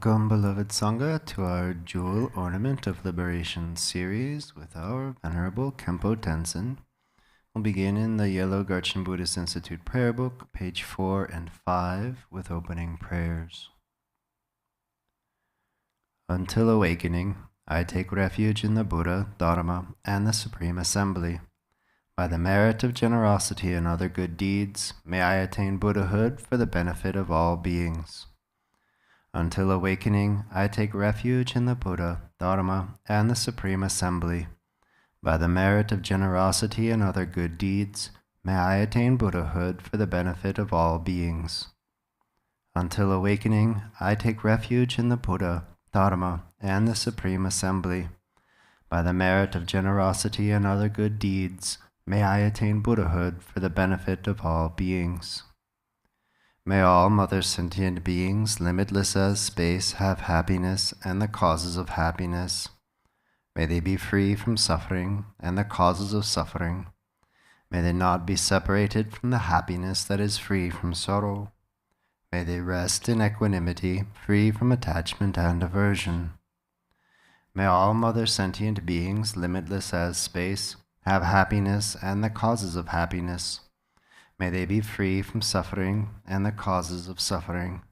Welcome, beloved Sangha, to our Jewel Ornament of Liberation series with our Venerable Khenpo Tenzin. We'll begin in the Yellow Garchen Buddhist Institute Prayer Book, page 4 and 5, with opening prayers. Until awakening, I take refuge in the Buddha, Dharma, and the Supreme Assembly. By the merit of generosity and other good deeds, may I attain Buddhahood for the benefit of all beings. Until awakening, I take refuge in the Buddha, Dharma, and the Supreme Assembly. By the merit of generosity and other good deeds, may I attain Buddhahood for the benefit of all beings. Until awakening, I take refuge in the Buddha, Dharma, and the Supreme Assembly. By the merit of generosity and other good deeds, may I attain Buddhahood for the benefit of all beings. May all mother sentient beings, limitless as space, have happiness and the causes of happiness. May they be free from suffering and the causes of suffering. May they not be separated from the happiness that is free from sorrow. May they rest in equanimity, free from attachment and aversion. May all mother sentient beings, limitless as space, have happiness and the causes of happiness. May they be free from suffering and the causes of suffering.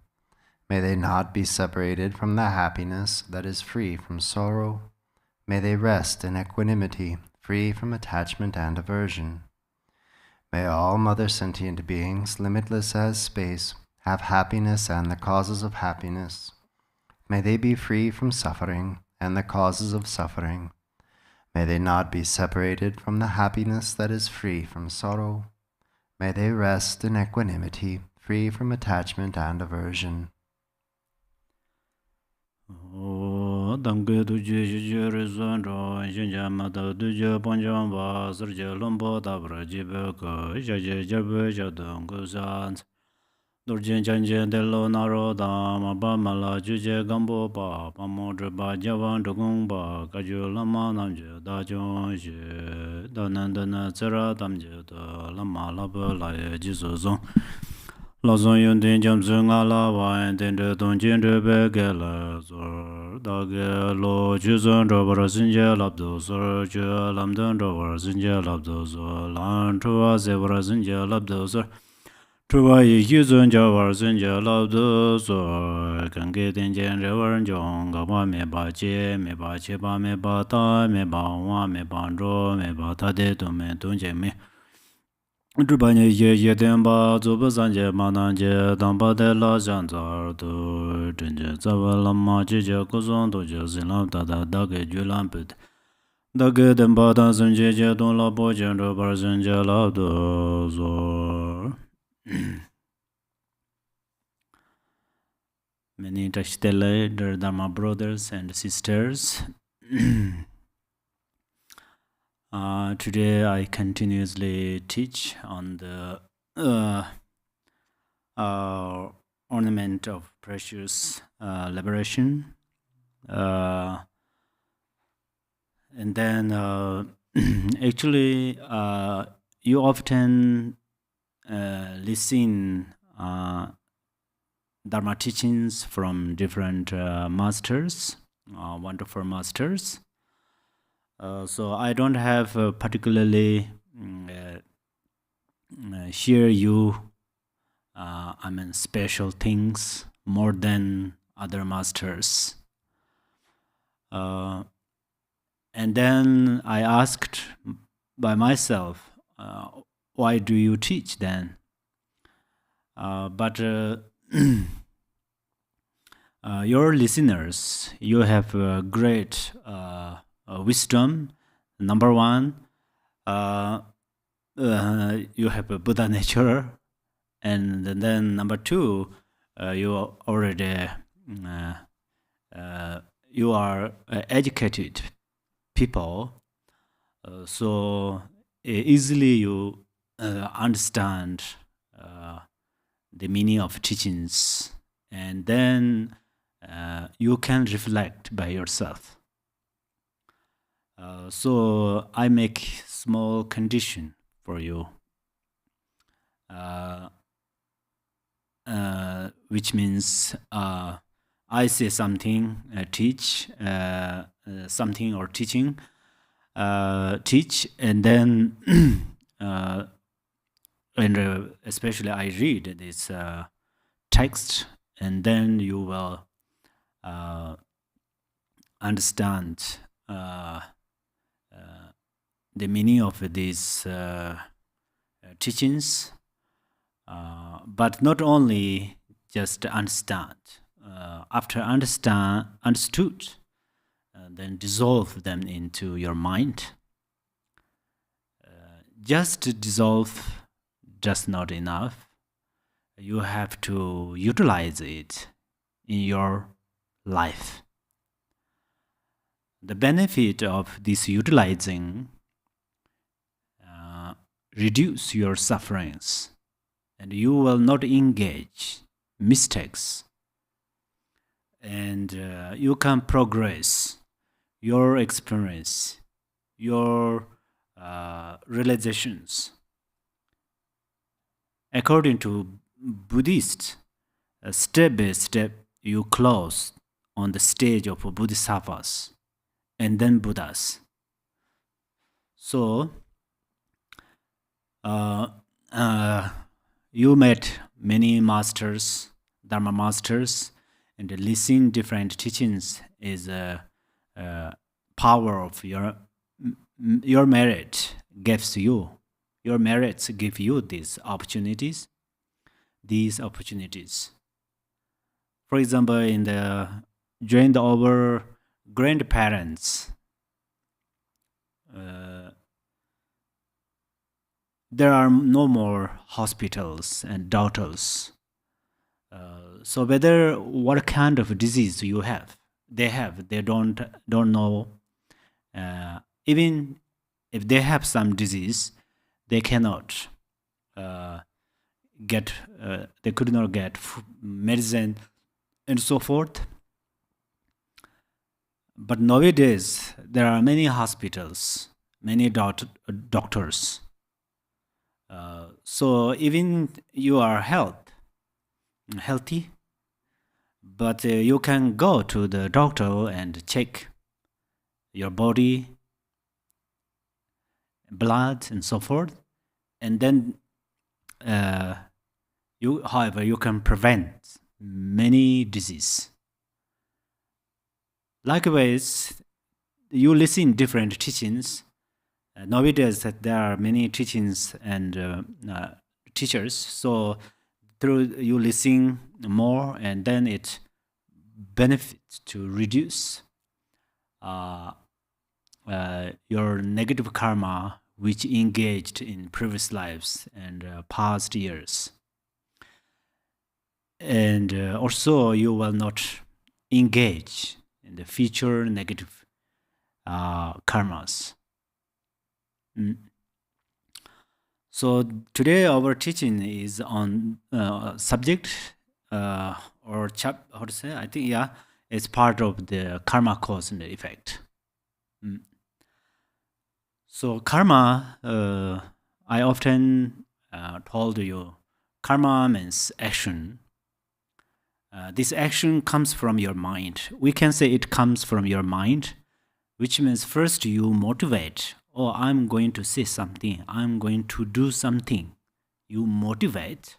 May they not be separated from the happiness that is free from sorrow. May they rest in equanimity, free from attachment and aversion. May all mother sentient beings, limitless as space, have happiness and the causes of happiness. May they be free from suffering and the causes of suffering. May they not be separated from the happiness that is free from sorrow. May they rest in equanimity, free from attachment and aversion. Durjin Janjin de lo naro da ma ba ma la ju je gambo ba pa mo zhe ba jia wan zhe gong ba ga ju la ma nam je da jiong je da nan da na zhe ra dam je da la ma la ba la ye ji su zong la zong yun din jam zhe nga la wa yan din zhe dong jin zhe be ge la zor da ge lo ju zong zhe ba ra xin je lab do zor ju lam dong zhe ba ra xin je lab do zor lan chu wa ze ba ra xin je lab do zor Chuba yi yu zun jia war zun jia lao du su gan ge den jian re wan jiong ga ba me ba jie me ba qie ba me ba da me ba wa me ba zhuo me ba ta de du me dong jie me zhu ba ye ye ye den ba zu ba san jie ma nan jie dang ba de la xiang za du zhen jie za wa la ma jie jie gu zong du jie xin lam da da da ge ju lam bu da ge den ba da zun jie jie dong la bo jian zhe ba zun jie lao du zu Many interstellar Dharma brothers and sisters. Today I continuously teach on the ornament of precious liberation. And then actually you often listen Dharma teachings from different masters, wonderful masters. So I don't have particularly share you special things more than other masters. And then I asked by myself, why do you teach then? But your listeners, you have great wisdom. Number one, you have a Buddha nature, and then number two, you already you are educated people, so easily you understand the meaning of teachings, and then you can reflect by yourself. So I make small condition for you, which means I say something, teach something or teaching, teach, and then and especially I read this text, and then you will understand the meaning of these teachings, but not only just understand. After understood, then dissolve them into your mind. Just to dissolve, just not enough. You have to utilize it in your life. The benefit of this utilizing reduce your sufferings, and you will not engage mistakes, and you can progress your experience, your realizations. According to Buddhists, step by step you close on the stage of Bodhisattvas and then Buddhas. So you met many masters, Dharma masters, and listening different teachings is a power of your merit gives you. Your merits give you these opportunities. For example, during our grandparents, there are no more hospitals and doctors. So whether what kind of disease you have, they don't know. Even if they have some disease, they cannot get. They could not get medicine and so forth. But nowadays there are many hospitals, many doctors. So even you are healthy, but you can go to the doctor and check your body, blood, and so forth, and then however, you can prevent many diseases. Likewise, you listen different teachings. Nowadays, that there are many teachings and teachers. So through you listen more, and then it benefits to reduce your negative karma, which engaged in previous lives and past years. And also, you will not engage in the future negative karmas. So today our teaching is on subject or how to say? I think it's part of the karma cause and effect. So karma, I often told you, karma means action. This action comes from your mind. We can say it comes from your mind, which means first you motivate. Oh, I'm going to say something. I'm going to do something. You motivate,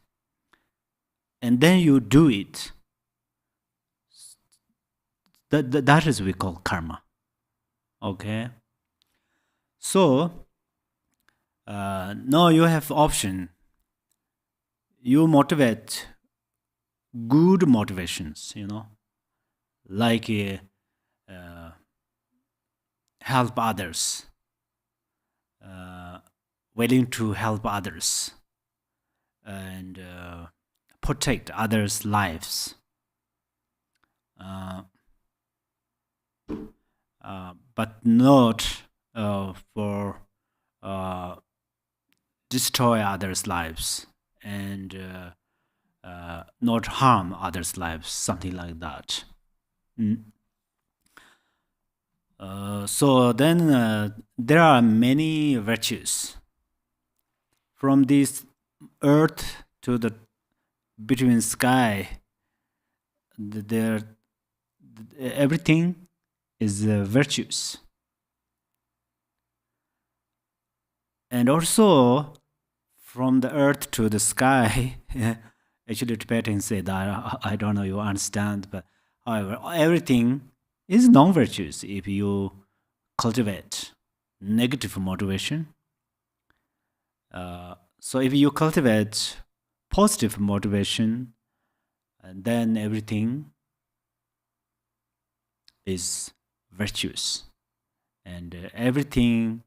and then you do it. That is we call karma. Okay. So now you have option. You motivate good motivations, like help others, willing to help others, and protect others' lives. But not for destroy others' lives and not harm others' lives, something like that. So then there are many virtues. From this earth to the between sky, there everything is virtuous. And also, from the earth to the sky, actually Tibetan say that, I don't know you understand, but however, everything is non-virtuous if you cultivate negative motivation. So if you cultivate positive motivation, then everything is virtuous, and everything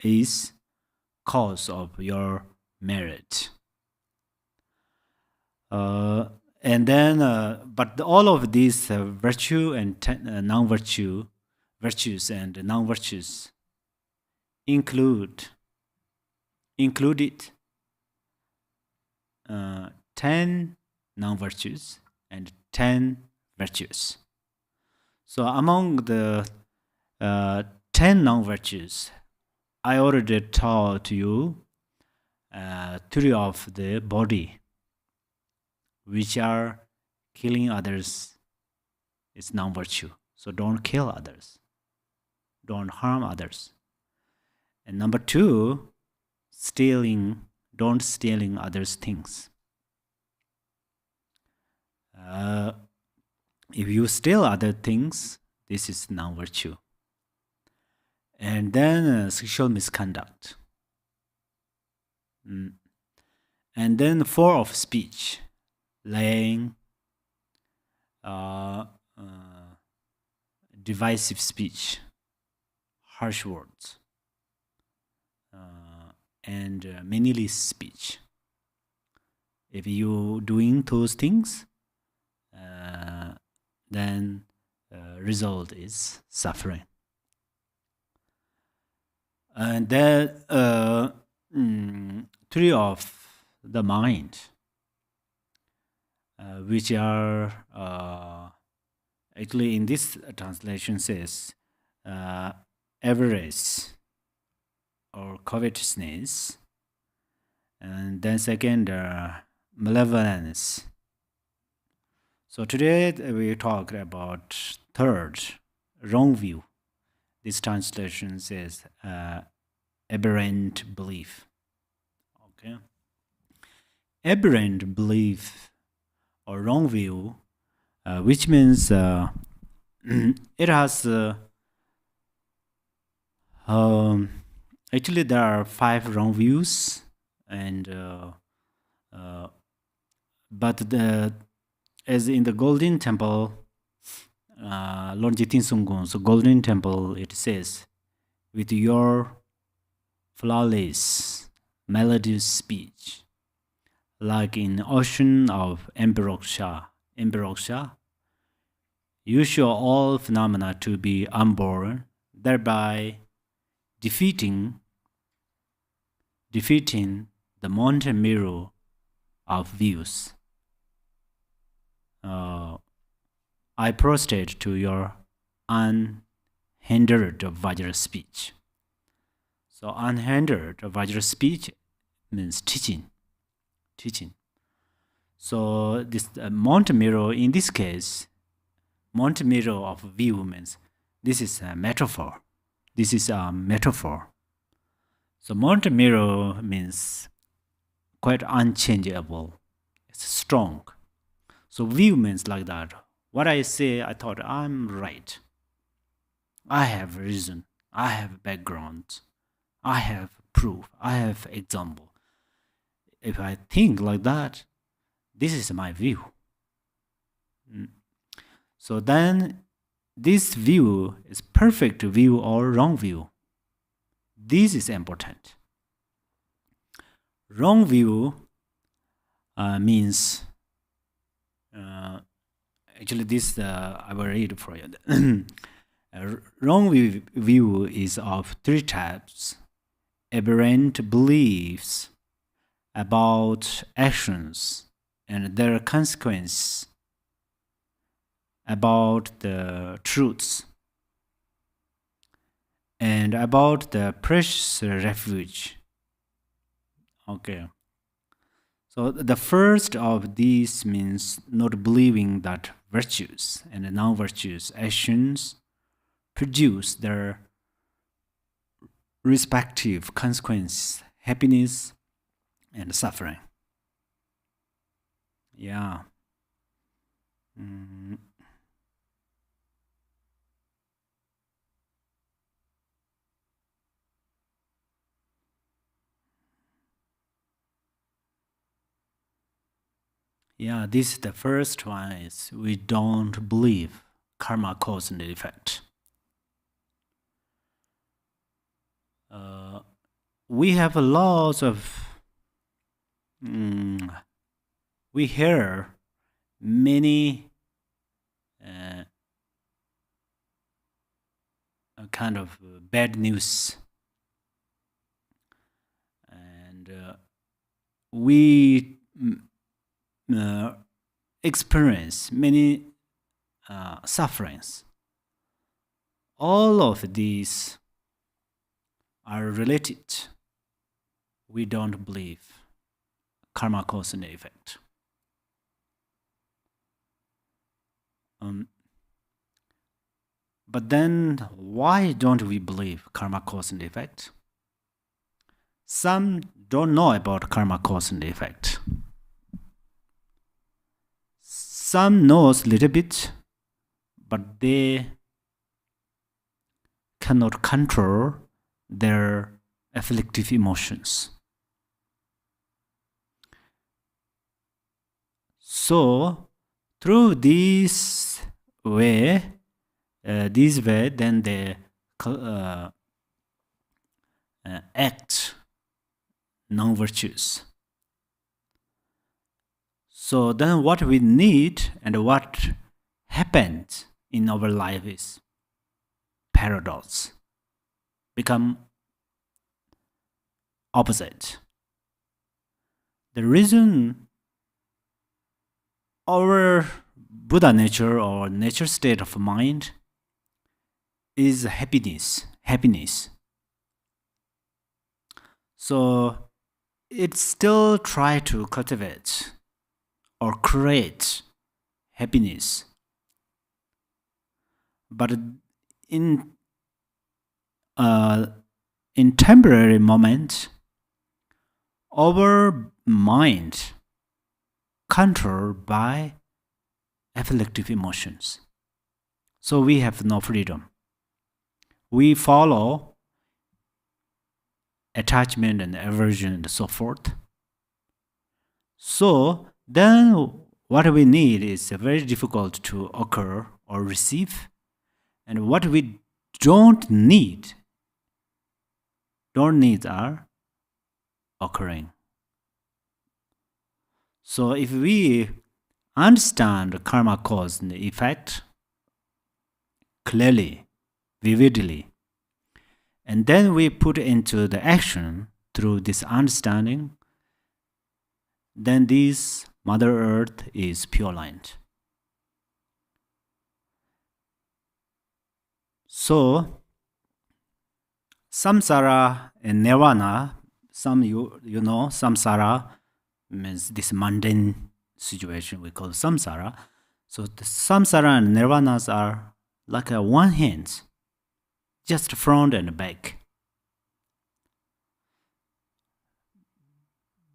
is cause of your merit. And then, but all of these virtue and non-virtue, virtues and non-virtues included 10 non-virtues and 10 virtues. So among the 10 non-virtues, I already taught you 3 of the body, which are killing others is non-virtue. So don't kill others. Don't harm others. And number 2, don't stealing others' things. If you steal other things, this is non-virtue. And then sexual misconduct. And then 4 of speech, lying, divisive speech, harsh words, and meaningless speech. If you doing those things, then result is suffering. And then 3 of the mind, which are actually in this translation says avarice or covetousness, and then second malevolence. So today we talk about third, wrong view. This translation says aberrant belief. Okay, aberrant belief or wrong view, which means it has actually there are 5 wrong views, and but as in the Golden Temple, Lord Jitin Sunggun's Golden Temple, it says, with your flawless, melodious speech, like in ocean of Emperoksha, you show all phenomena to be unborn, thereby defeating the mountain mirror of views. I prostrate to your unhindered Vajra speech. So unhindered Vajra speech means teaching. So this mountain mirror, in this case, mountain mirror of view means this is a metaphor. So mountain mirror means quite unchangeable. It's strong. So view means like that. What I say, I thought I'm right. I have reason. I have background. I have proof. I have example. If I think like that, this is my view. So then this view is perfect view or wrong view. This is important. Wrong view means actually this I will read for you. Wrong view is of 3 types: aberrant beliefs about actions and their consequence, about the truths, and about the precious refuge. Okay. So the first of these means not believing that virtues and non-virtuous actions produce their respective consequences, happiness and suffering. Yeah. Yeah, this is the first one is we don't believe karma cause and effect. We have lots of we hear many kind of bad news, and we experience many sufferings. All of these are related. We don't believe karma cause and effect. But then, why don't we believe karma cause and effect? Some don't know about karma cause and effect. Some knows a little bit, but they cannot control their afflictive emotions. So, through this way, then they act non-virtuous. So then what we need and what happens in our life is paradox, become opposite. The reason our Buddha nature or nature state of mind is happiness. So it still try to cultivate or create happiness. But in temporary moment, our mind controlled by afflictive emotions. So we have no freedom. We follow attachment and aversion and so forth. So then what we need is very difficult to occur or receive. And what we don't need are occurring. So if we understand karma cause and effect clearly, vividly, and then we put into the action through this understanding, then this Mother Earth is pure light. So samsara and nirvana, you know, samsara means this mundane situation we call samsara. So the samsara and nirvanas are like a one hand, just front and back.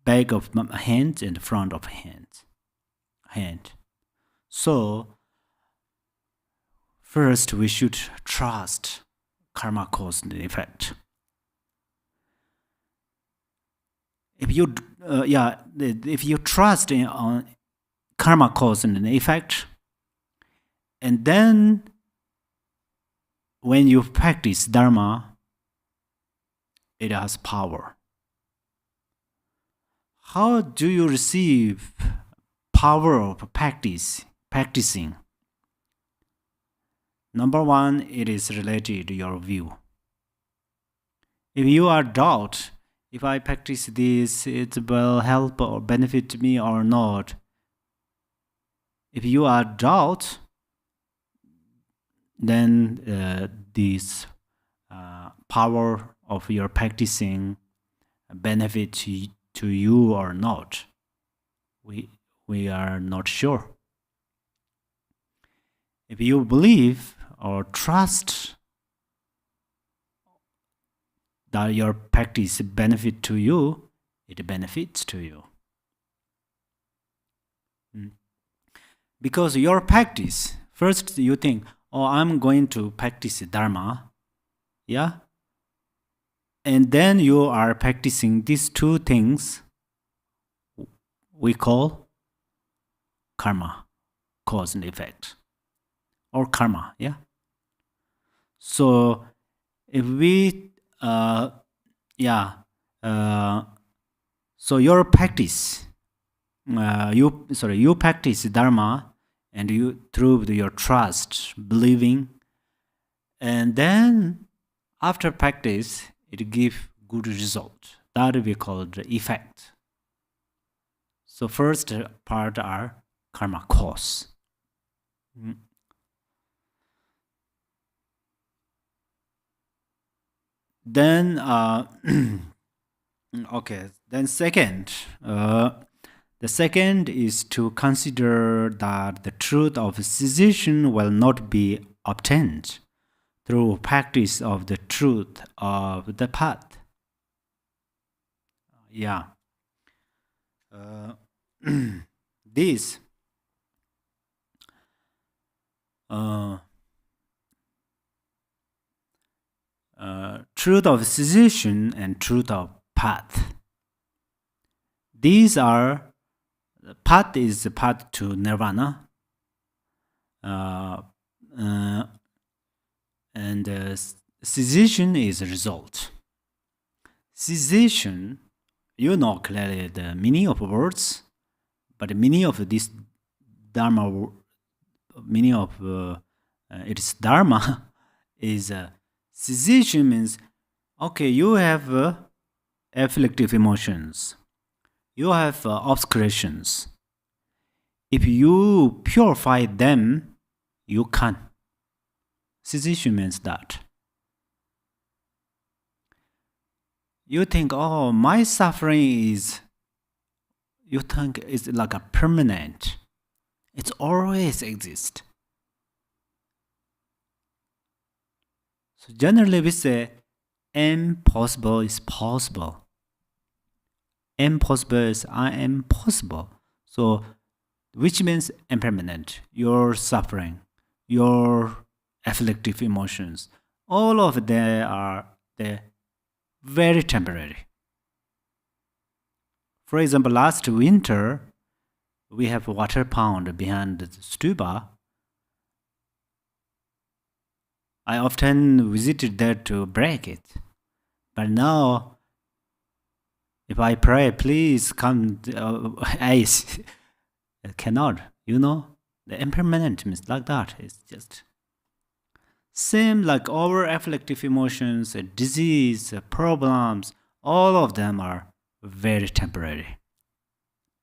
Back of hand and front of hand. So first we should trust karma cause and effect. If you trust on karma cause and effect, and then when you practice dharma, it has power. How do you receive power of practicing? Number one, it is related to your view. If you are doubt, if I practice this, it will help or benefit me or not. If you are doubt, then this power of your practicing benefit to you or not. we are not sure. If you believe or trust that your practice benefit to you, it benefits to you. Because your practice, first you think, oh, I'm going to practice Dharma, yeah? And then you are practicing these two things we call karma, cause and effect, or karma, yeah? So if we, so your practice, you practice Dharma, and you through your trust, believing, and then after practice, it gives good result. That we call the effect. So first part are karma cause. Then okay. Then second, the second is to consider that the truth of cessation will not be obtained through practice of the truth of the path. Yeah. This truth of cessation and truth of path. These are, the path is the path to nirvana, and cessation is a result. Cessation, you know clearly the meaning of words, but the meaning of this dharma, meaning of its dharma is cessation means, okay, you have afflictive emotions, you have obscurations. If you purify them, you can. Cessation means that. You think, oh, my suffering is, you think it's like a permanent. It's always exist. So generally we say, impossible is possible. Impossible is I am possible. So, which means impermanent. Your suffering, your afflictive emotions, all of them are very temporary. For example, last winter, we have a water pond behind the stupa. I often visited there to break it. But now, if I pray, please come, I cannot, the impermanent means like that. It's just same like our afflictive emotions, disease, problems, all of them are very temporary.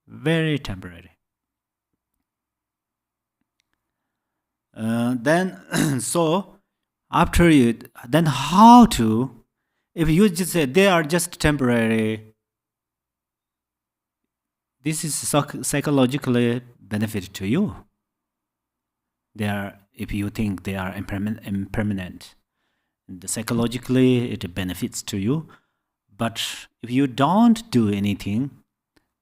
Very temporary. Then, so after you, then how to, if you just say they are just temporary, this is psychologically benefit to you. They are, if you think they are impermanent, psychologically it benefits to you. But if you don't do anything,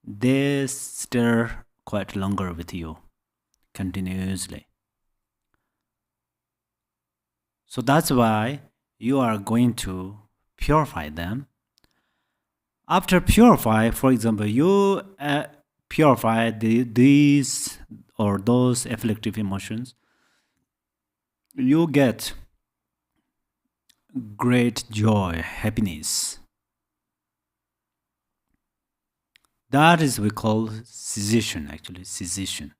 they stay quite longer with you, continuously. So that's why you are going to purify them. After purify, for example, you purify these or those afflictive emotions, you get great joy, happiness. That is we call cessation, actually, cessation.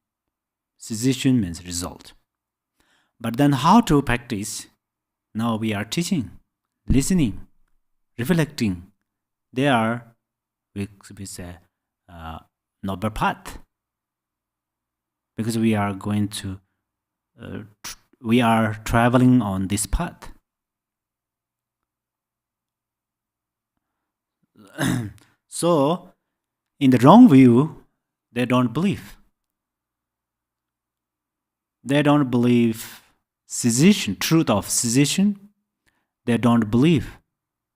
Cessation means result. But then how to practice? Now we are teaching, listening, reflecting. They are, we say, noble path. Because we are going to, we are traveling on this path. So, in the wrong view, They don't believe. They don't believe cessation, truth of cessation. They don't believe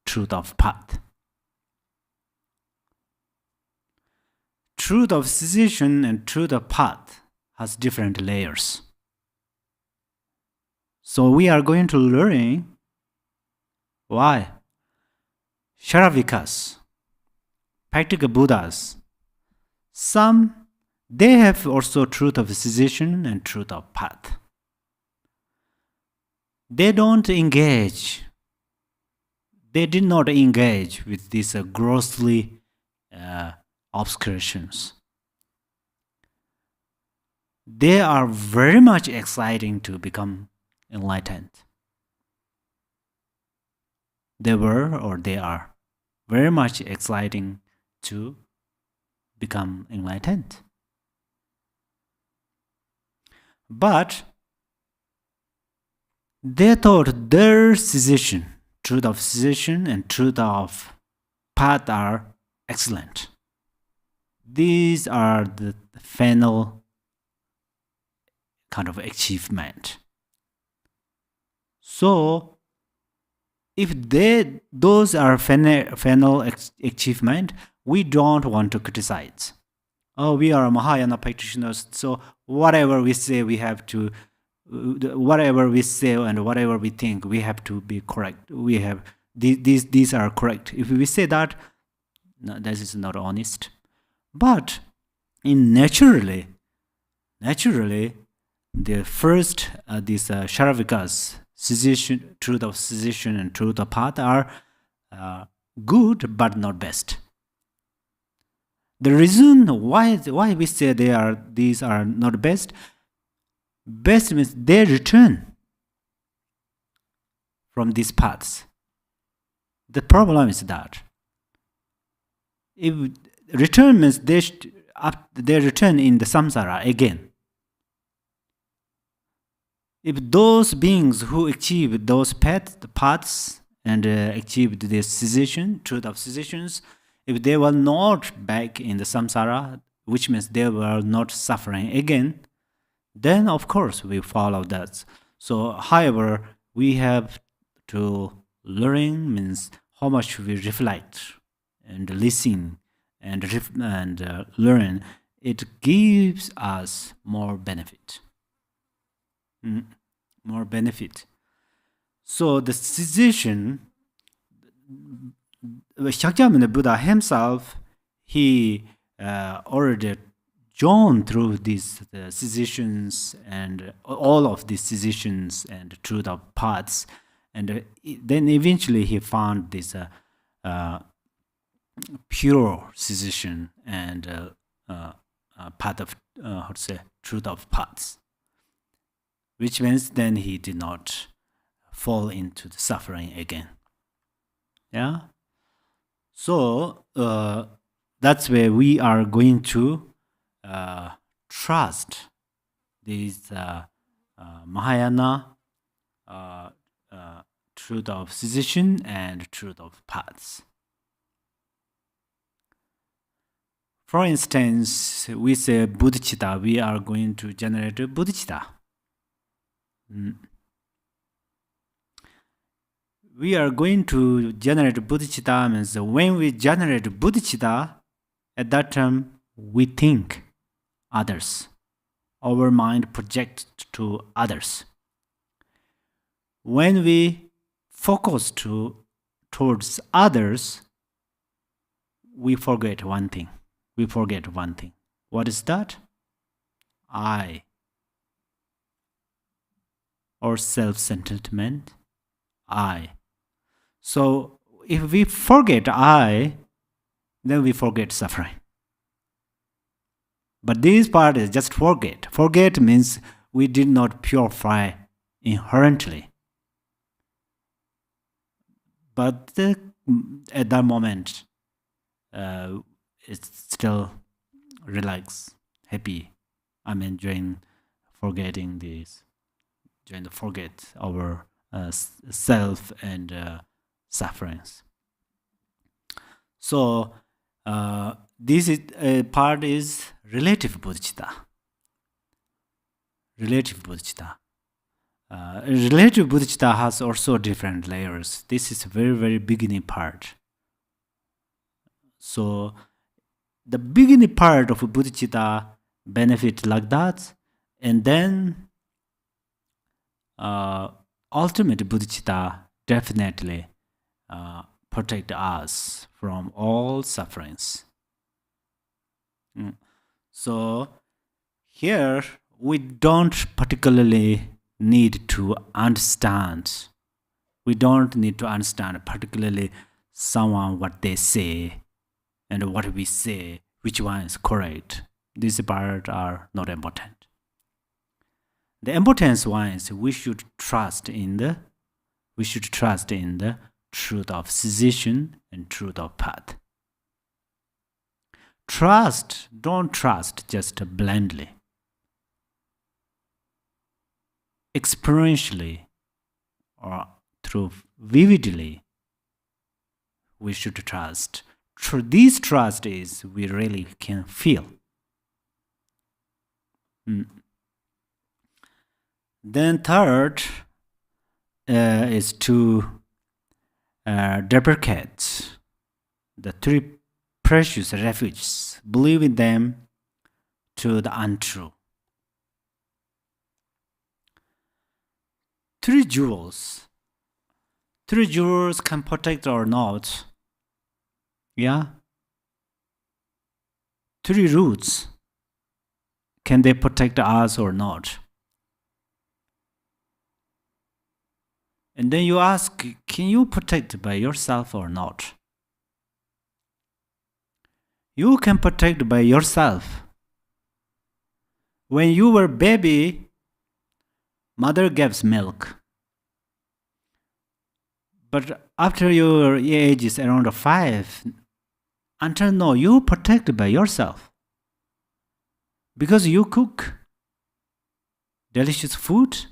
truth of path. Truth of cessation and truth of path has different layers. So we are going to learn why Sharavikas, practical Buddhas, some they have also truth of cessation and truth of path. They don't engage. They did not engage with these grossly obscurations. They are very much exciting to become enlightened. They were or they are very much exciting to become enlightened. But they thought their cessation, truth of cessation and truth of path are excellent. These are the final kind of achievement. So, if those are final achievement, we don't want to criticize. Oh, we are Mahayana practitioners, so whatever we say, we have to, whatever we say and whatever we think, we have to be correct. We have these are correct. If we say that, no, this is not honest. But in naturally, the first these Sharavikas, cessation, truth of cessation and truth of path are good but not best. The reason why we say these are not best means they return from these paths. The problem is that if return means they return in the samsara again. If those beings who achieve those paths and achieved this cessation, truth of cessations, if they were not back in the samsara, which means they were not suffering again, then of course we follow that. So, however, we have to learn means how much we reflect and listen and learn. It gives us more benefit. More benefit. So the cessation, Shakyamuni Buddha himself, he already gone through these cessations and all of these cessations and truth of paths, and then eventually he found this pure cessation and path of truth of paths. Which means then he did not fall into the suffering again. Yeah? So, that's where we are going to trust these Mahayana truth of cessation and truth of paths. For instance, we say bodhicitta, we are going to generate a bodhicitta. We are going to generate bodhicitta means when we generate bodhicitta, at that time we think others. Our mind projects to others. When we focus towards others, we forget one thing. What is that? I. Or self-centeredment, I. So if we forget I, then we forget suffering. But this part is just forget. Forget means we did not purify inherently. But at that moment, it's still relaxed, happy. I'm enjoying forgetting this. Trying to forget our self and sufferings. So this part is relative bodhicitta. Relative bodhicitta. Relative bodhicitta has also different layers. This is a very, very beginning part. So the beginning part of bodhicitta benefit like that, and then ultimate bodhicitta definitely protect us from all sufferings. So here we don't particularly need to understand. We don't need to understand particularly someone what they say and what we say, which one is correct. These parts are not important. The important one is we should trust in the truth of cessation and truth of path. Don't trust just blindly. Experientially or through vividly, we should trust. This trust is we really can feel. Then third is to deprecate the three precious refuges, believing them to the untrue. Three jewels can protect or not. Yeah. Three roots, can they protect us or not? And then you ask, can you protect by yourself or not? You can protect by yourself. When you were baby, mother gives milk. But after your age is around 5, until now, you protect by yourself. Because you cook delicious food,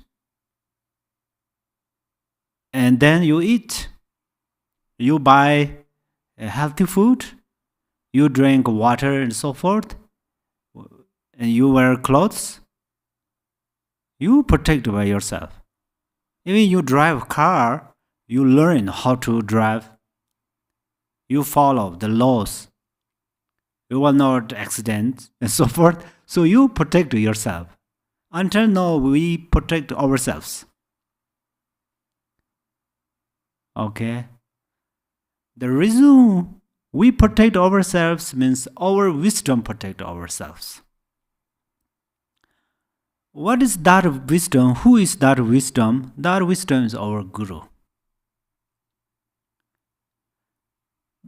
and then you eat. You buy healthy food, you drink water and so forth, and you wear clothes. You protect by yourself. Even you drive a car, you learn how to drive. You follow the laws. You will not accident and so forth. So you protect yourself. Until now, we protect ourselves. Okay. The reason we protect ourselves means our wisdom protect ourselves. What is that wisdom? Who is that wisdom? That wisdom is our guru.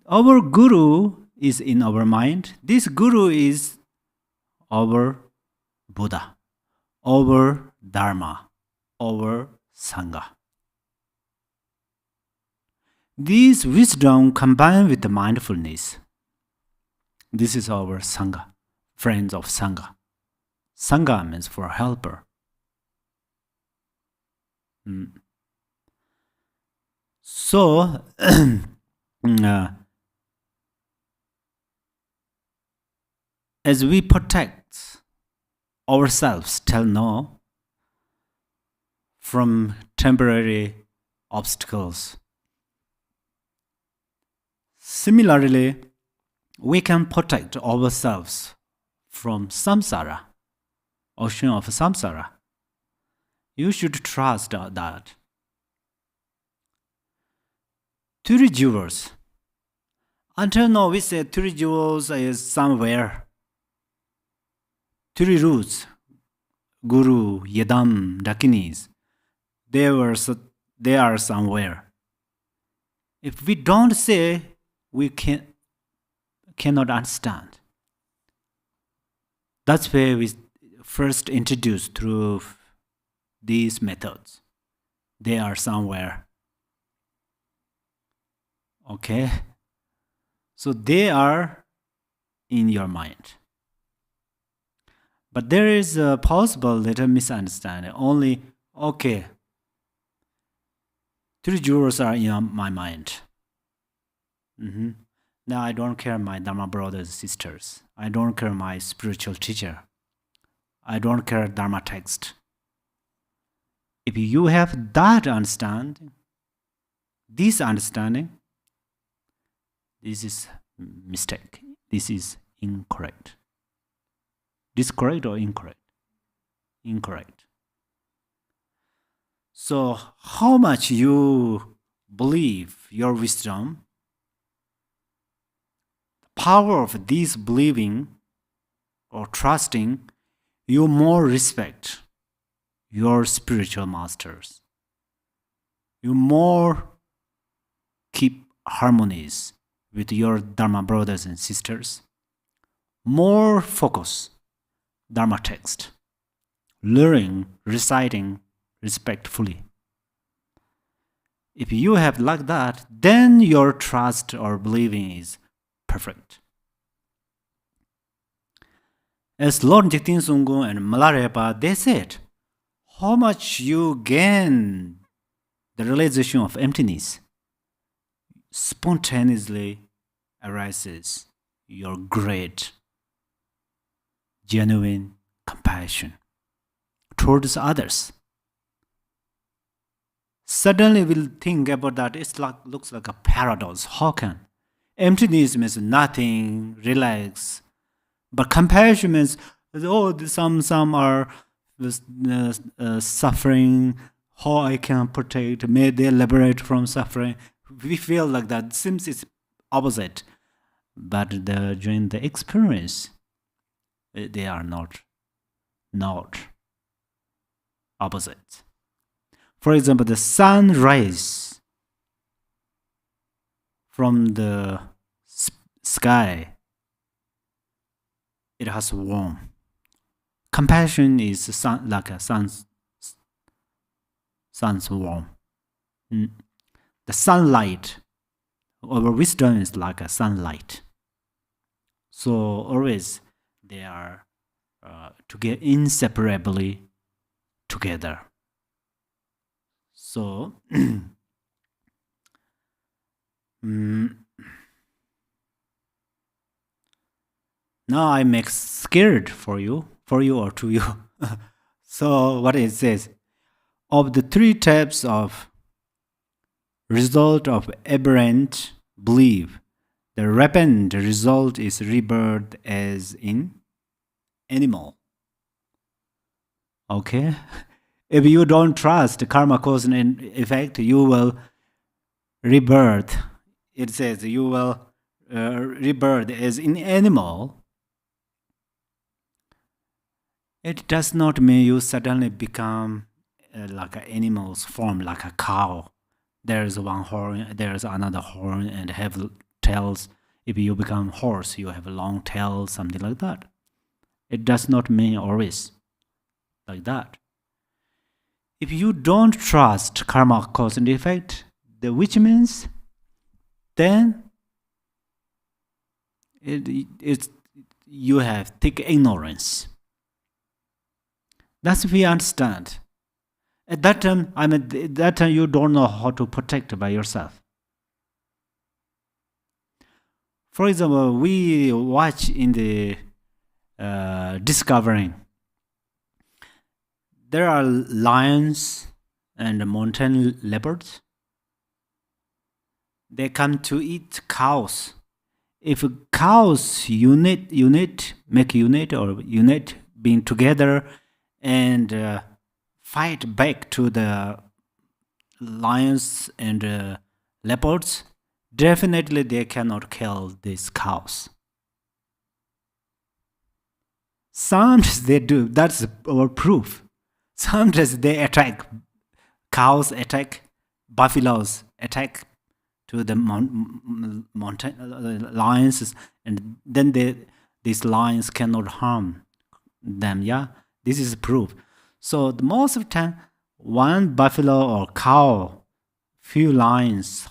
Our guru is in our mind. This guru is our Buddha, our Dharma, our Sangha. This wisdom combined with the mindfulness. This is our Sangha, friends of Sangha. Sangha means for helper. So, as we protect ourselves till now from temporary obstacles, similarly, we can protect ourselves from samsara, ocean of samsara. You should trust that. Three jewels. Until now, we said three jewels is somewhere. Three roots, Guru, Yedam, Dakinis, they are somewhere. If we don't say, we cannot understand. That's where we first introduced through these methods. They are somewhere. Okay? So they are in your mind. But there is a possible little misunderstanding. Only, okay, three jewels are in my mind. Now I don't care my Dharma brothers and sisters. I don't care my spiritual teacher. I don't care Dharma text. If you have that understanding, this understanding, this is mistake. This is incorrect. This correct or incorrect? Incorrect. So how much you believe your wisdom, the power of this believing or trusting, you more respect your spiritual masters. You more keep harmonies with your Dharma brothers and sisters. More focus Dharma text. Learning, reciting respectfully. If you have like that, then your trust or believing is perfect. As Lord Jigten Sunggung and Milarepa, they said, how much you gain the realization of emptiness spontaneously arises your great, genuine compassion towards others. Suddenly we'll think about that. It's like looks like a paradox. How can emptiness means nothing, relax, but compassion means some are suffering. How I can protect? May they liberate from suffering. We feel like that. Seems it's opposite, but during the experience, they are not opposite. For example, the sun rise from the sky. It has warmth. Compassion is like a sun's warmth. The sunlight, our wisdom is like a sunlight. So always they are to get inseparably together. So now I make scared for you or to you. So what it says, of the three types of result of aberrant belief, the rapid result is rebirth as in animal. Okay? If you don't trust karma cause and effect, you will rebirth. It says you will rebirth as in animal. It does not mean you suddenly become like an animal's form, like a cow. There's one horn, there's another horn, and have tails. If you become horse, you have a long tail, something like that. It does not mean always like that. If you don't trust karma cause and effect, which means then you have thick ignorance. That's we understand. At that time, you don't know how to protect by yourself. For example, we watch in the Discovering. There are lions and mountain leopards. They come to eat cows. If cows unit being together and fight back to the lions and leopards, definitely they cannot kill these cows. Sometimes they do. That's our proof. Sometimes they attack. Cows attack. Buffaloes attack to the mountain lions, and then these lions cannot harm them. Yeah, this is proof. So the most of the time, one buffalo or cow, few lions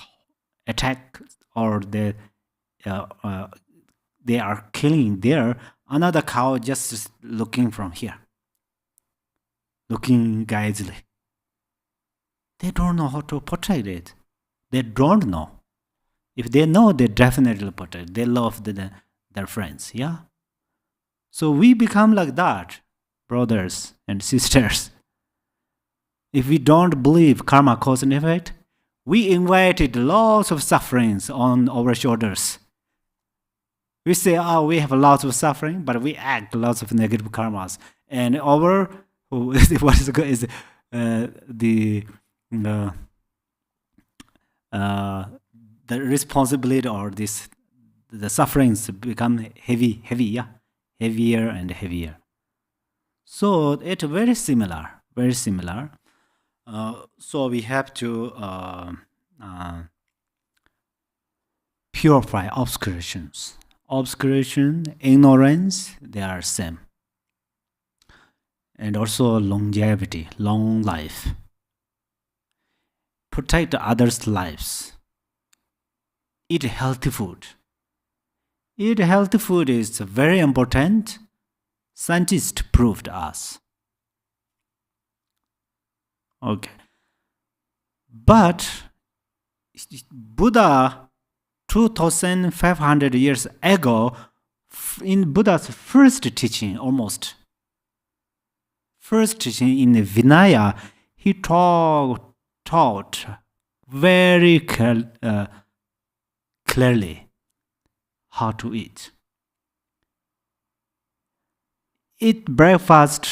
attack, or they are killing there. Another cow just looking from here, looking guidedly. They don't know how to portray it. They don't know. If they know, they definitely protect. They love their friends. Yeah. So we become like that, brothers and sisters. If we don't believe karma cause and effect, we invited lots of sufferings on our shoulders. We say, oh, we have lots of suffering, but we act lots of negative karmas. And our, what is the responsibility or the sufferings become heavier and heavier. So it's very similar. So we have to purify obscurations. Obscuration, ignorance, they are same. And also longevity, long life. Protect others' lives. Eat healthy food. Eat healthy food is very important. Scientists proved us. Okay. But Buddha 2,500 years ago, in Buddha's first teaching in Vinaya, he taught very clearly how to eat. Eat breakfast,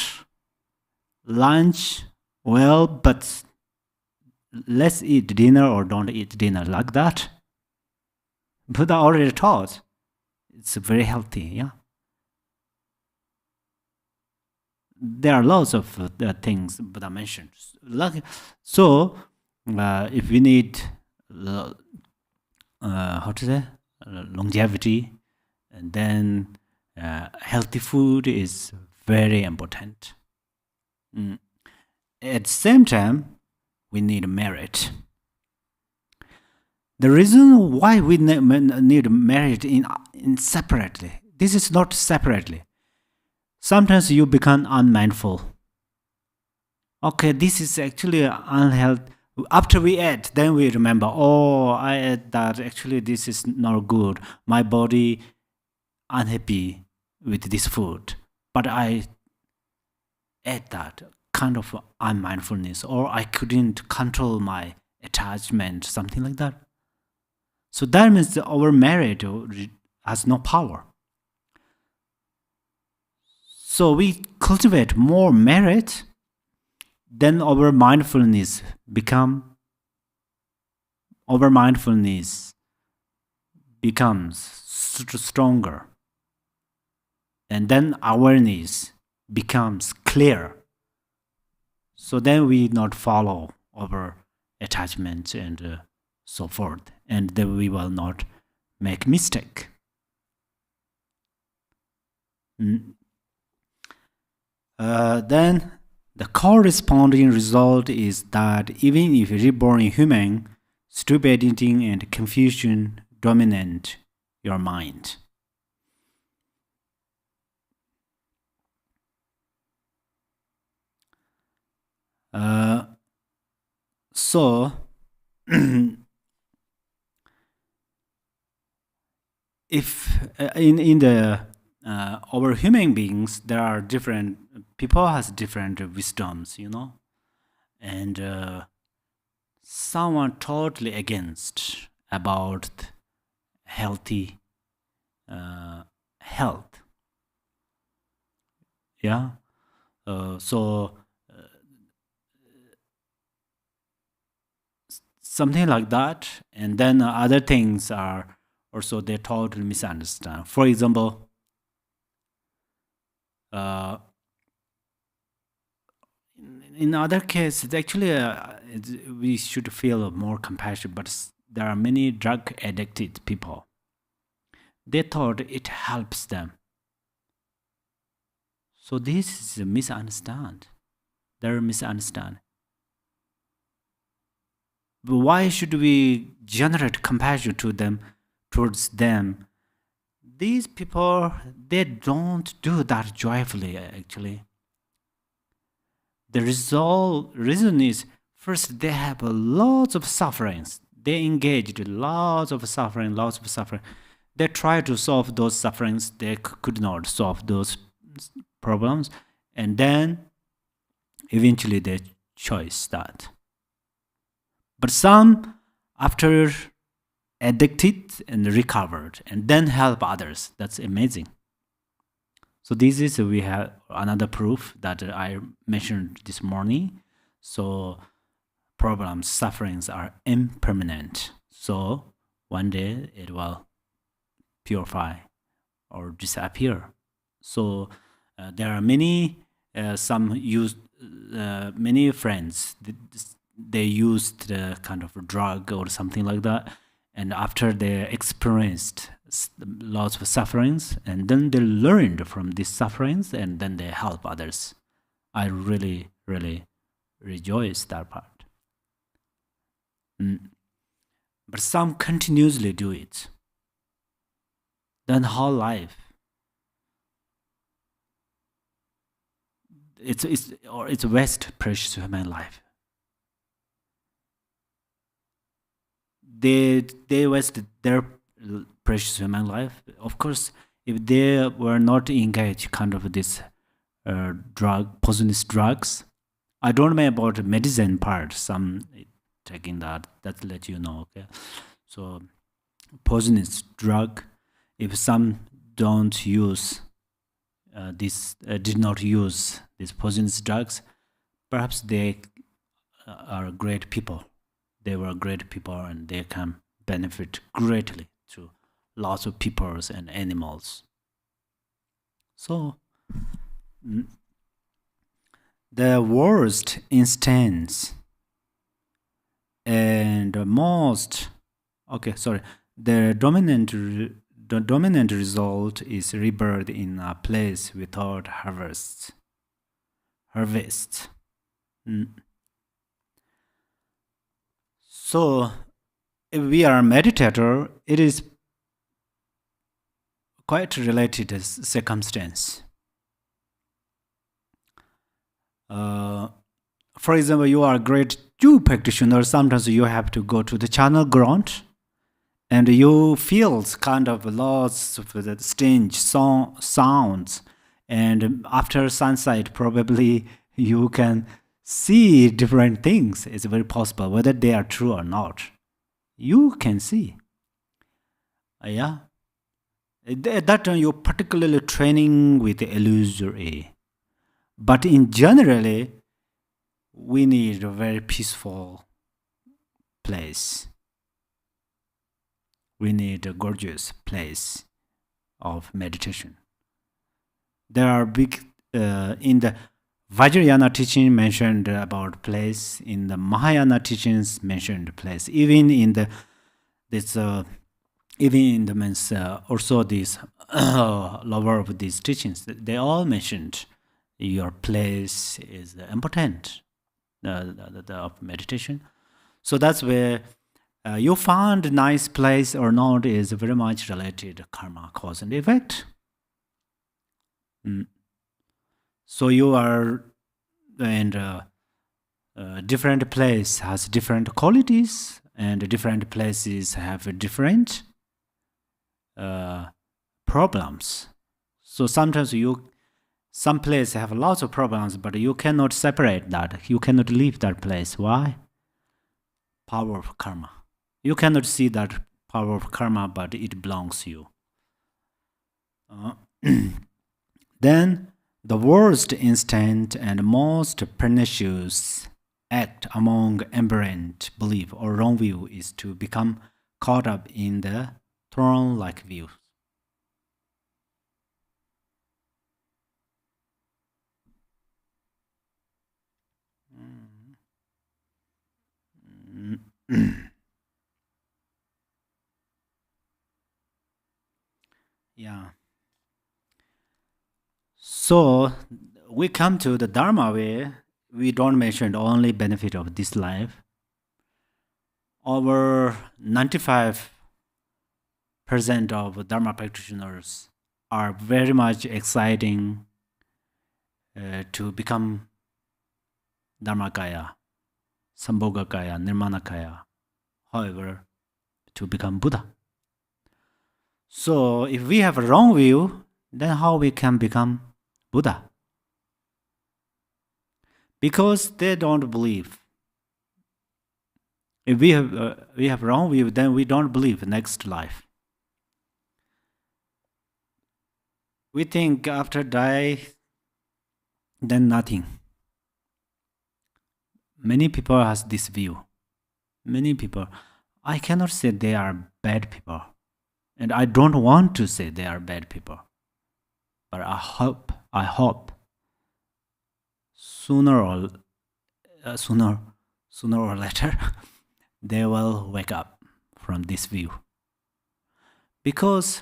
lunch, well, but let's eat dinner or don't eat dinner like that. Buddha already taught. It's very healthy, yeah. There are lots of things Buddha mentioned. So, if we need longevity, and then healthy food is very important. At the same time, we need merit. The reason why we need merit in separately, this is not separately. Sometimes you become unmindful. Okay, this is actually unhealthy. After we ate, then we remember, oh, I ate that. Actually, this is not good. My body unhappy with this food. But I ate that, kind of unmindfulness, or I couldn't control my attachment, something like that. So that means that our merit has no power. So we cultivate more merit, then our mindfulness becomes stronger. And then awareness becomes clear. So then we not follow our attachments and so forth, and then we will not make mistake. Then the corresponding result is that even if reborn human, stupidity and confusion dominate your mind. So if in the our human beings, there are different people has different wisdoms, and someone totally against about healthy health. Yeah. So something like that, and then other things are also they totally misunderstand. For example, in other cases, actually, we should feel more compassion. But there are many drug addicted people. They thought it helps them. So this is a misunderstand. They're misunderstand. But why should we generate compassion towards them? These people, they don't do that joyfully, actually. The reason is, first, they have lots of sufferings. they engaged in lots of suffering. They tried to solve those sufferings. They could not solve those problems. And then eventually they chose that. But some, after addicted and recovered, and then help others. That's amazing. So this is, we have another proof that I mentioned this morning. So problems, sufferings are impermanent. So one day it will purify or disappear. So there are many, many friends, they used the kind of a drug or something like that, and after they experienced lots of sufferings, and then they learned from these sufferings, and then they help others. I really, really rejoice that part. But some continuously do it. Then whole life, it's waste precious human life. They wasted their precious human life. Of course, if they were not engaged kind of this poisonous drugs, I don't know about medicine part. Some taking that let you know. Okay, so poisonous drug. If some don't use did not use these poisonous drugs, perhaps they are great people. They were great people, and they can benefit greatly to lots of peoples and animals. So the worst instance and the dominant result is rebirth in a place without harvest. So if we are a meditator, it is quite related to circumstance. For example, you are a great Jew practitioner. Sometimes you have to go to the channel ground, and you feel kind of lots of the strange sounds. And after sunset, probably you can see different things. It's very possible, whether they are true or not. You can see. Yeah. At that time, you're particularly training with the illusory. But in generally, we need a very peaceful place. We need a gorgeous place of meditation. There are big, in the Vajrayana teaching mentioned about place, in the Mahayana teachings mentioned place, even in the means also this lover of these teachings, they all mentioned your place is important of meditation. So that's where you found a nice place or not is very much related to karma, cause and effect. So you are, and different place has different qualities, and different places have different problems. So sometimes some places have lots of problems, but you cannot separate that. You cannot leave that place. Why? Power of karma. You cannot see that power of karma, but it belongs to you. Then the worst instant and most pernicious act among aberrant belief or wrong view is to become caught up in the throne-like view. Yeah. So we come to the Dharma way. We don't mention the only benefit of this life. Over 95% of Dharma practitioners are very much exciting to become Dharmakaya, Sambhogakaya, Nirmanakaya, however, to become Buddha. So if we have a wrong view, then how we can become Buddha? Because they don't believe. If we have wrong view, then we don't believe next life. We think after die, then nothing. Many people has this view. Many people, I cannot say they are bad people, and I don't want to say they are bad people. But I hope, sooner or later, they will wake up from this view. Because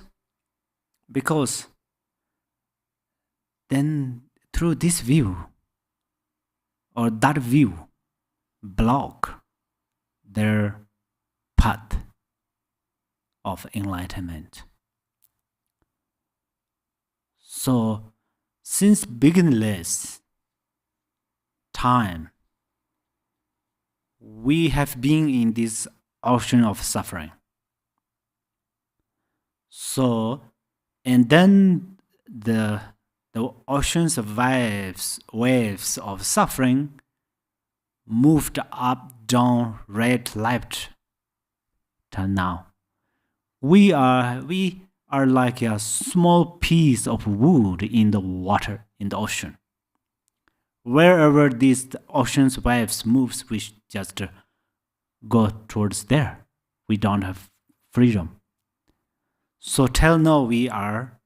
then through this view or that view block their path of enlightenment. So since beginningless time, we have been in this ocean of suffering. So, and then the oceans of waves of suffering moved up, down, right, left till now. We are like a small piece of wood in the water, in the ocean. Wherever these ocean's waves moves, we just go towards there. We don't have freedom. So till now we are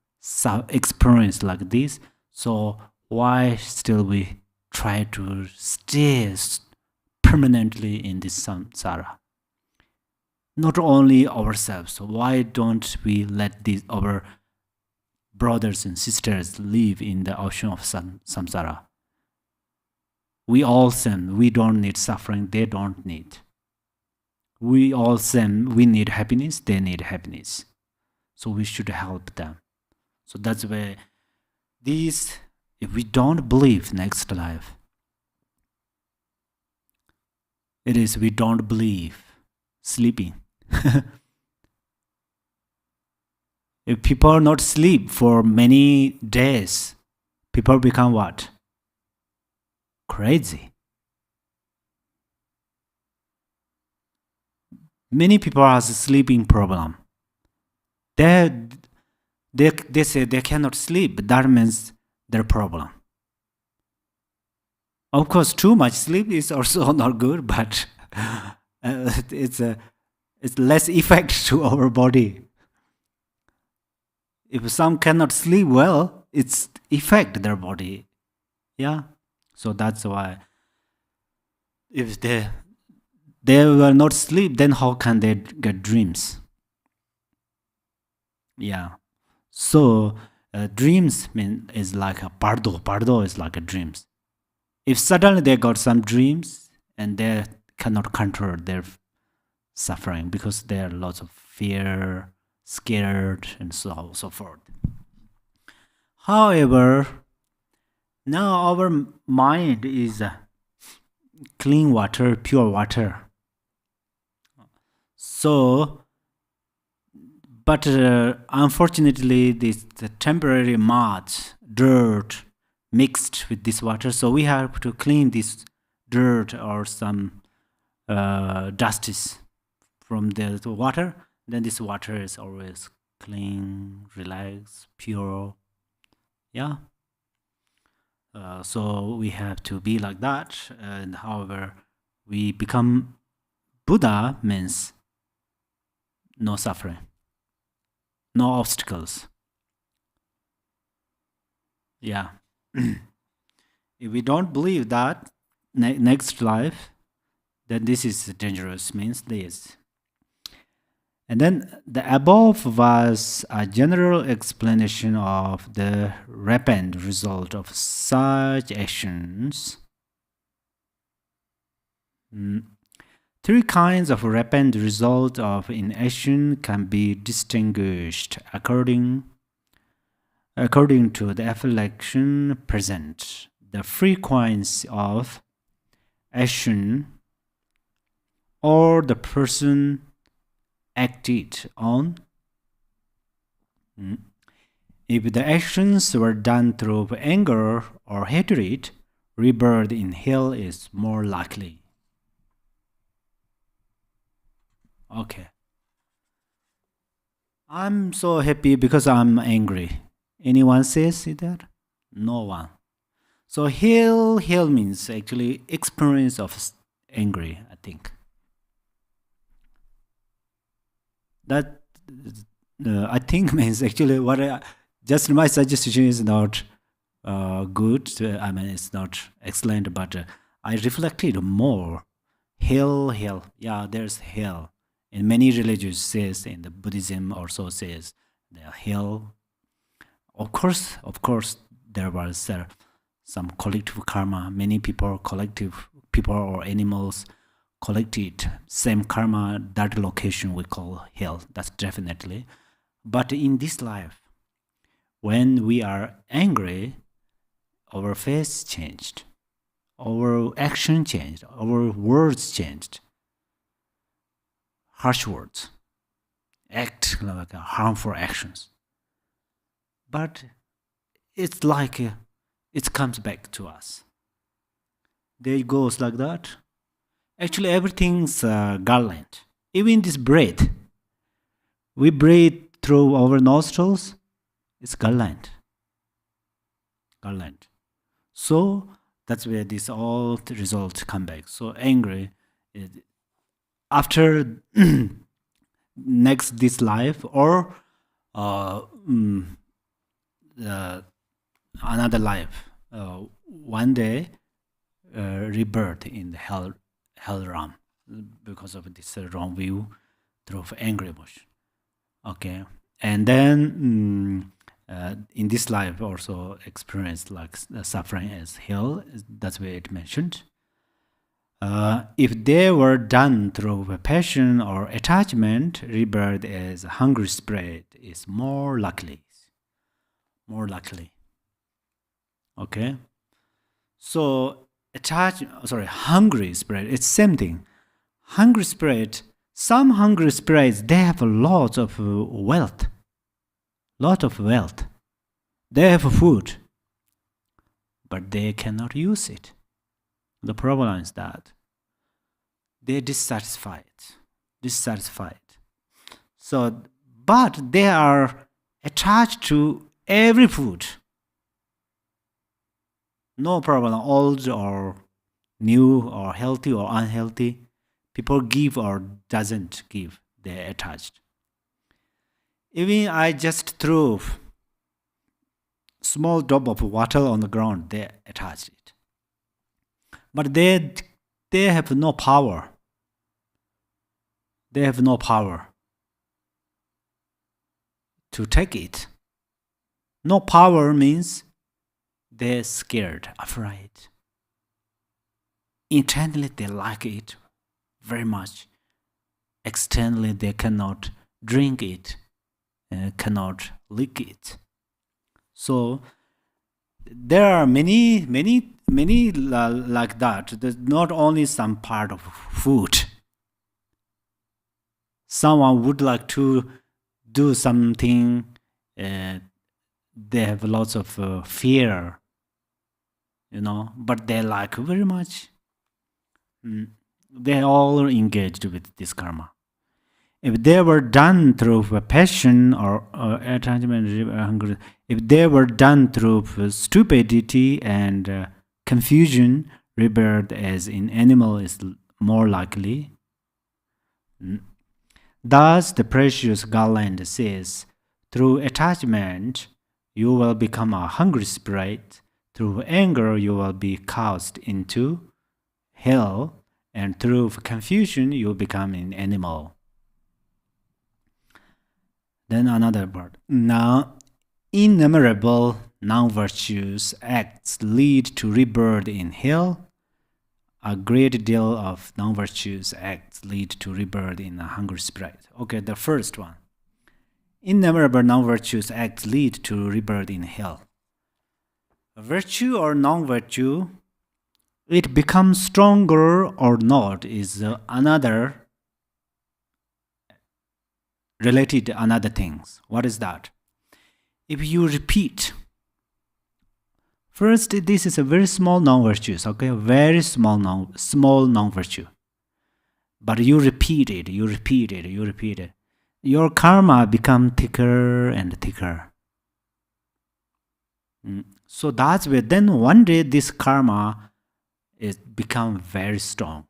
experienced like this. So why still we try to stay permanently in this samsara? Not only ourselves. So why don't we let our brothers and sisters live in the ocean of samsara? We all same. We don't need suffering. They don't need. We all same. We need happiness. They need happiness. So we should help them. So that's why if we don't believe next life, it is we don't believe sleeping. If people not sleep for many days, people become what? Crazy. Many people have a sleeping problem. They say they cannot sleep, but that means their problem. Of course, too much sleep is also not good, but it's less effect to our body. If some cannot sleep well, it's affect their body. Yeah. So that's why if they will not sleep, then how can they get dreams? Yeah. So dreams is like a bardo. Bardo is like a dreams. If suddenly they got some dreams and they cannot control their suffering because there are lots of fear, scared, and so forth. However, now our mind is clean water, pure water. So, but unfortunately, the temporary mud, dirt mixed with this water. So we have to clean this dirt or some dusties from the water. Then this water is always clean, relaxed, pure. Yeah. So we have to be like that. And however, we become Buddha means no suffering, no obstacles. Yeah. If we don't believe that next life, then this is dangerous, means this. And then the above was a general explanation of the rapid result of such actions. Three kinds of rapid result of inaction can be distinguished according to the affliction present. The frequency of action or the person acted on. If the actions were done through anger or hatred, rebirth in hell is more likely. Okay. I'm so happy because I'm angry. Anyone says that? No one. So hell means actually experience of angry, I think. That I think means actually just my suggestion is not good. I mean, it's not excellent, but I reflected more. Hell. Yeah, there's hell. In many religions says, in the Buddhism also says, the hell. Of course, there was some collective karma. Many people, collective people or animals, collected same karma. That location we call hell. That's definitely. But in this life, when we are angry, our face changed, our action changed, our words changed. Harsh words, act like harmful actions. But it's like it comes back to us. There it goes like that. Actually, everything's garland. Even this breath, we breathe through our nostrils. It's garland. So that's where this all the results come back. So angry, after next this life or another life, one day rebirth in the hell realm because of this wrong view through angry emotion. Okay, and then in this life also experience like suffering as hell. That's where it mentioned. If they were done through passion or attachment, rebirth as hungry spirit is more likely. Okay, so hungry spirit. It's same thing. Hungry spirit. Some hungry spirits, they have a lot of wealth. They have food, but they cannot use it. The problem is that they're dissatisfied. So, but they are attached to every food. No problem, old or new or healthy or unhealthy. People give or doesn't give, they're attached. Even I just threw small drop of water on the ground, they attached it. But they have no power. They have no power to take it. No power means they're scared, afraid. Internally, they like it very much. Externally, they cannot drink it, cannot lick it. So there are many like that. There's not only some part of food. Someone would like to do something. They have lots of fear, but they like very much. They all engaged with this karma. If they were done through passion or attachment, if they were done through stupidity and confusion, rebirth as in animal is more likely. Thus, the precious garland says, through attachment, you will become a hungry spirit. Through anger, you will be cast into hell. And through confusion, you will become an animal. Then another part. Now, innumerable non-virtuous acts lead to rebirth in hell. A great deal of non-virtuous acts lead to rebirth in a hungry spirit. Okay, the first one. Innumerable non-virtuous acts lead to rebirth in hell. Virtue or non-virtue, it becomes stronger or not is another related to another things. What is that? If you repeat, first this is a very small non-virtues, okay, very small non-virtue. But you repeat it, your karma become thicker and thicker. So that's where then one day this karma is become very strong.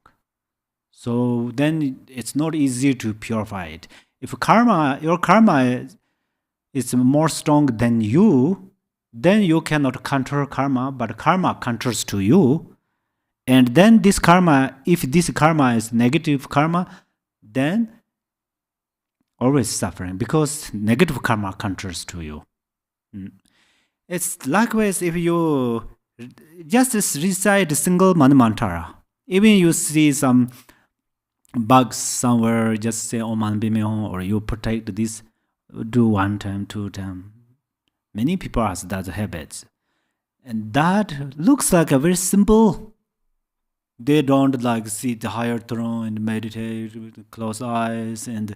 So then it's not easy to purify it. If your karma is more strong than you, then you cannot control karma, but karma controls to you. And then this karma, if this karma is negative karma, then always suffering because negative karma controls to you. It's likewise if you just recite a single mantra, even you see some bugs somewhere, just say Om Mani Padme Hum, or you protect this, do 1 time, 2 times. Many people have that habits. And that looks like a very simple. They don't like sit the higher throne and meditate with closed eyes and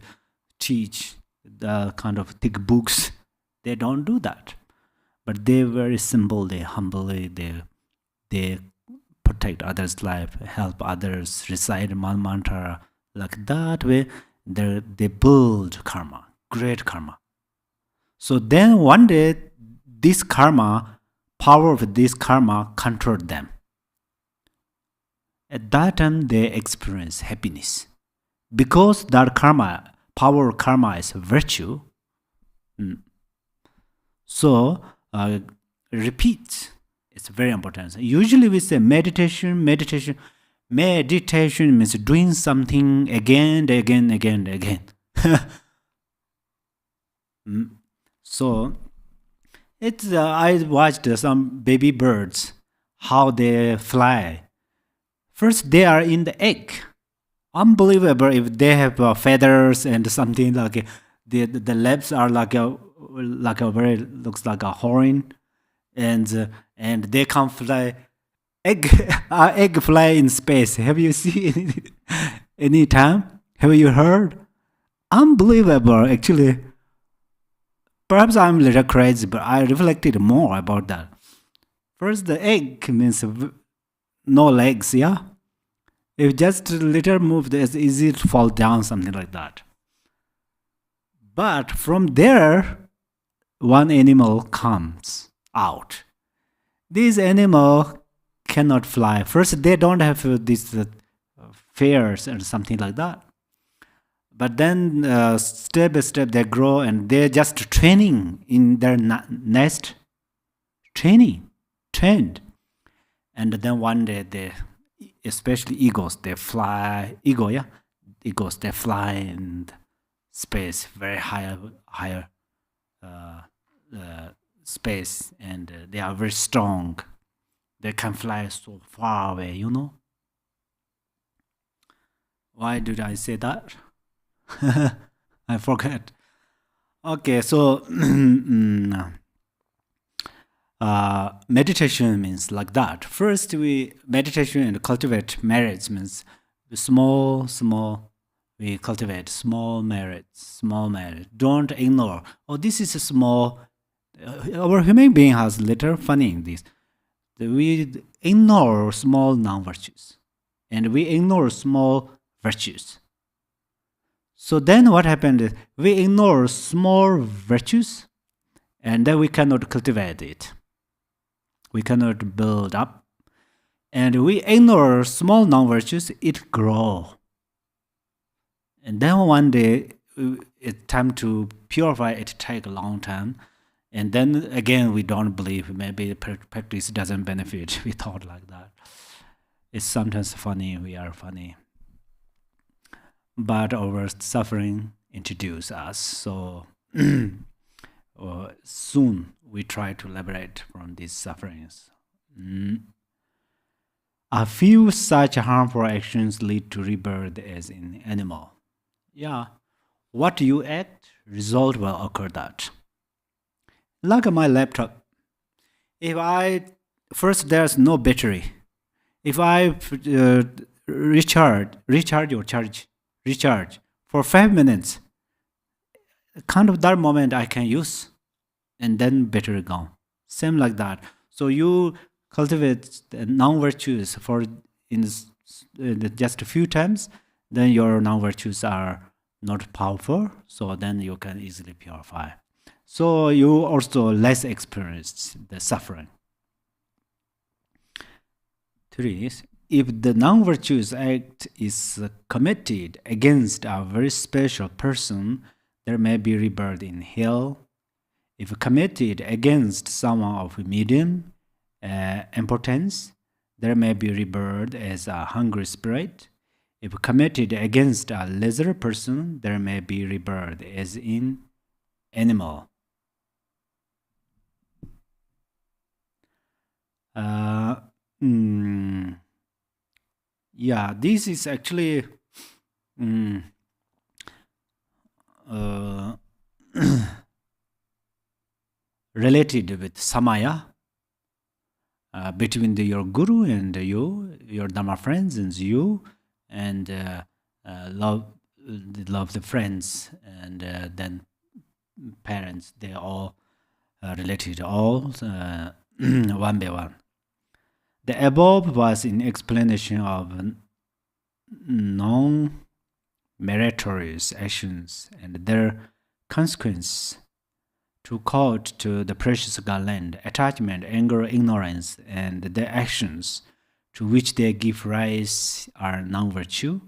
teach the kind of thick books. They don't do that. But they very simple, they humbly, they protect others' life, help others, recite mantra. Like that way, they build karma, great karma. So then one day, this karma, power of this karma controlled them. At that time, they experience happiness. Because that karma, power of karma is virtue. So, repeat. It's very important. Usually we say meditation means doing something again. So, it's I watched some baby birds, how they fly. First, they are in the egg. Unbelievable if they have feathers and something like the legs are like a very looks like a horn, and they can fly. Egg fly in space. Have you seen any time? Have you heard? Unbelievable, actually. Perhaps I'm a little crazy, but I reflected more about that. First, the egg means no legs, yeah? If just a little move, it's easy to fall down, something like that. But from there, one animal comes out. This animal cannot fly. First, they don't have these fears or something like that. But then step by step they grow and they're just training in their nest. Trained. And then one day they, especially eagles, they fly. Eagles, they fly in space, very higher space, and they are very strong. They can fly so far away, you know. Why did I say that? I forget. Okay, so meditation means like that. First, we meditation and cultivate merits means small. We cultivate small merits. Don't ignore. Oh, this is a small. Our human being has little funny in this. We ignore small non-virtues, and we ignore small virtues. So then what happened is we ignore small virtues, and then we cannot cultivate it. We cannot build up. And we ignore small non-virtues, it grows. And then one day, it's time to purify it, take a long time. And then again, we don't believe maybe the practice doesn't benefit. We thought like that. It's sometimes funny, we are funny. But our suffering introduces us. So soon we try to liberate from these sufferings. A few such harmful actions lead to rebirth as in animal. Yeah, what you act, result will occur that. Like my laptop. If first there's no battery. If I recharge for 5 minutes, kind of that moment I can use, and then battery gone. Same like that. So you cultivate the non-virtues for just a few times, then your non-virtues are not powerful, so then you can easily purify. So you also less experience the suffering. 3. If the non-virtuous act is committed against a very special person, there may be rebirth in hell. If committed against someone of medium importance, there may be rebirth as a hungry spirit. If committed against a lesser person, there may be rebirth as in animal. Yeah, this is actually related with samaya between your guru and you, your dharma friends and you, and love the friends, and then parents. They all related, all one by one. The above was in explanation of non-meritorious actions and their consequence. To quote to the precious garland, attachment, anger, ignorance, and the actions to which they give rise are non-virtue.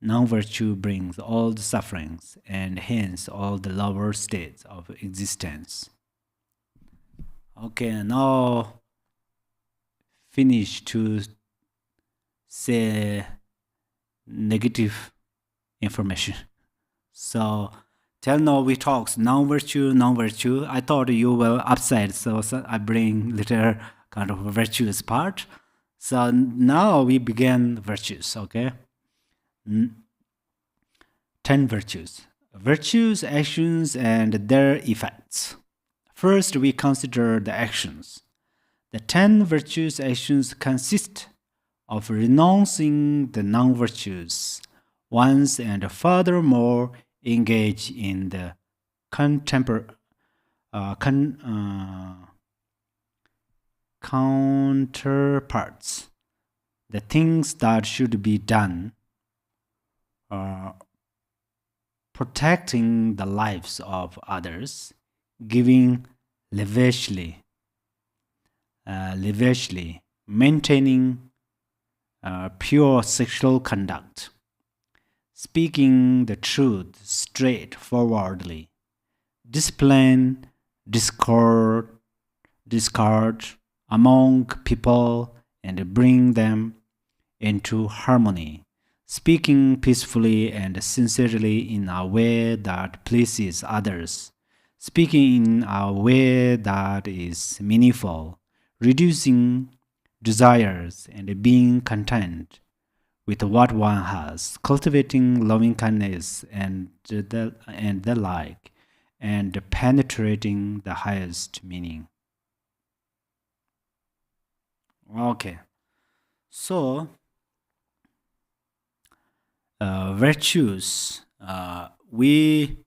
Non-virtue brings all the sufferings and hence all the lower states of existence. Okay, now finish to say negative information. So till now we talked non-virtue. I thought you were upside, so I bring little kind of virtuous part. So now we begin virtues, okay? 10 virtues. Virtues, actions, and their effects. First, we consider the actions. The 10 virtues actions consist of renouncing the non-virtues ones and furthermore engage in the counterparts, the things that should be done, protecting the lives of others, giving lavishly, maintaining pure sexual conduct, speaking the truth straightforwardly, discipline, discord among people and bring them into harmony, speaking peacefully and sincerely in a way that pleases others, speaking in a way that is meaningful, reducing desires and being content with what one has, cultivating loving kindness and the like, and penetrating the highest meaning. Okay, so virtues, we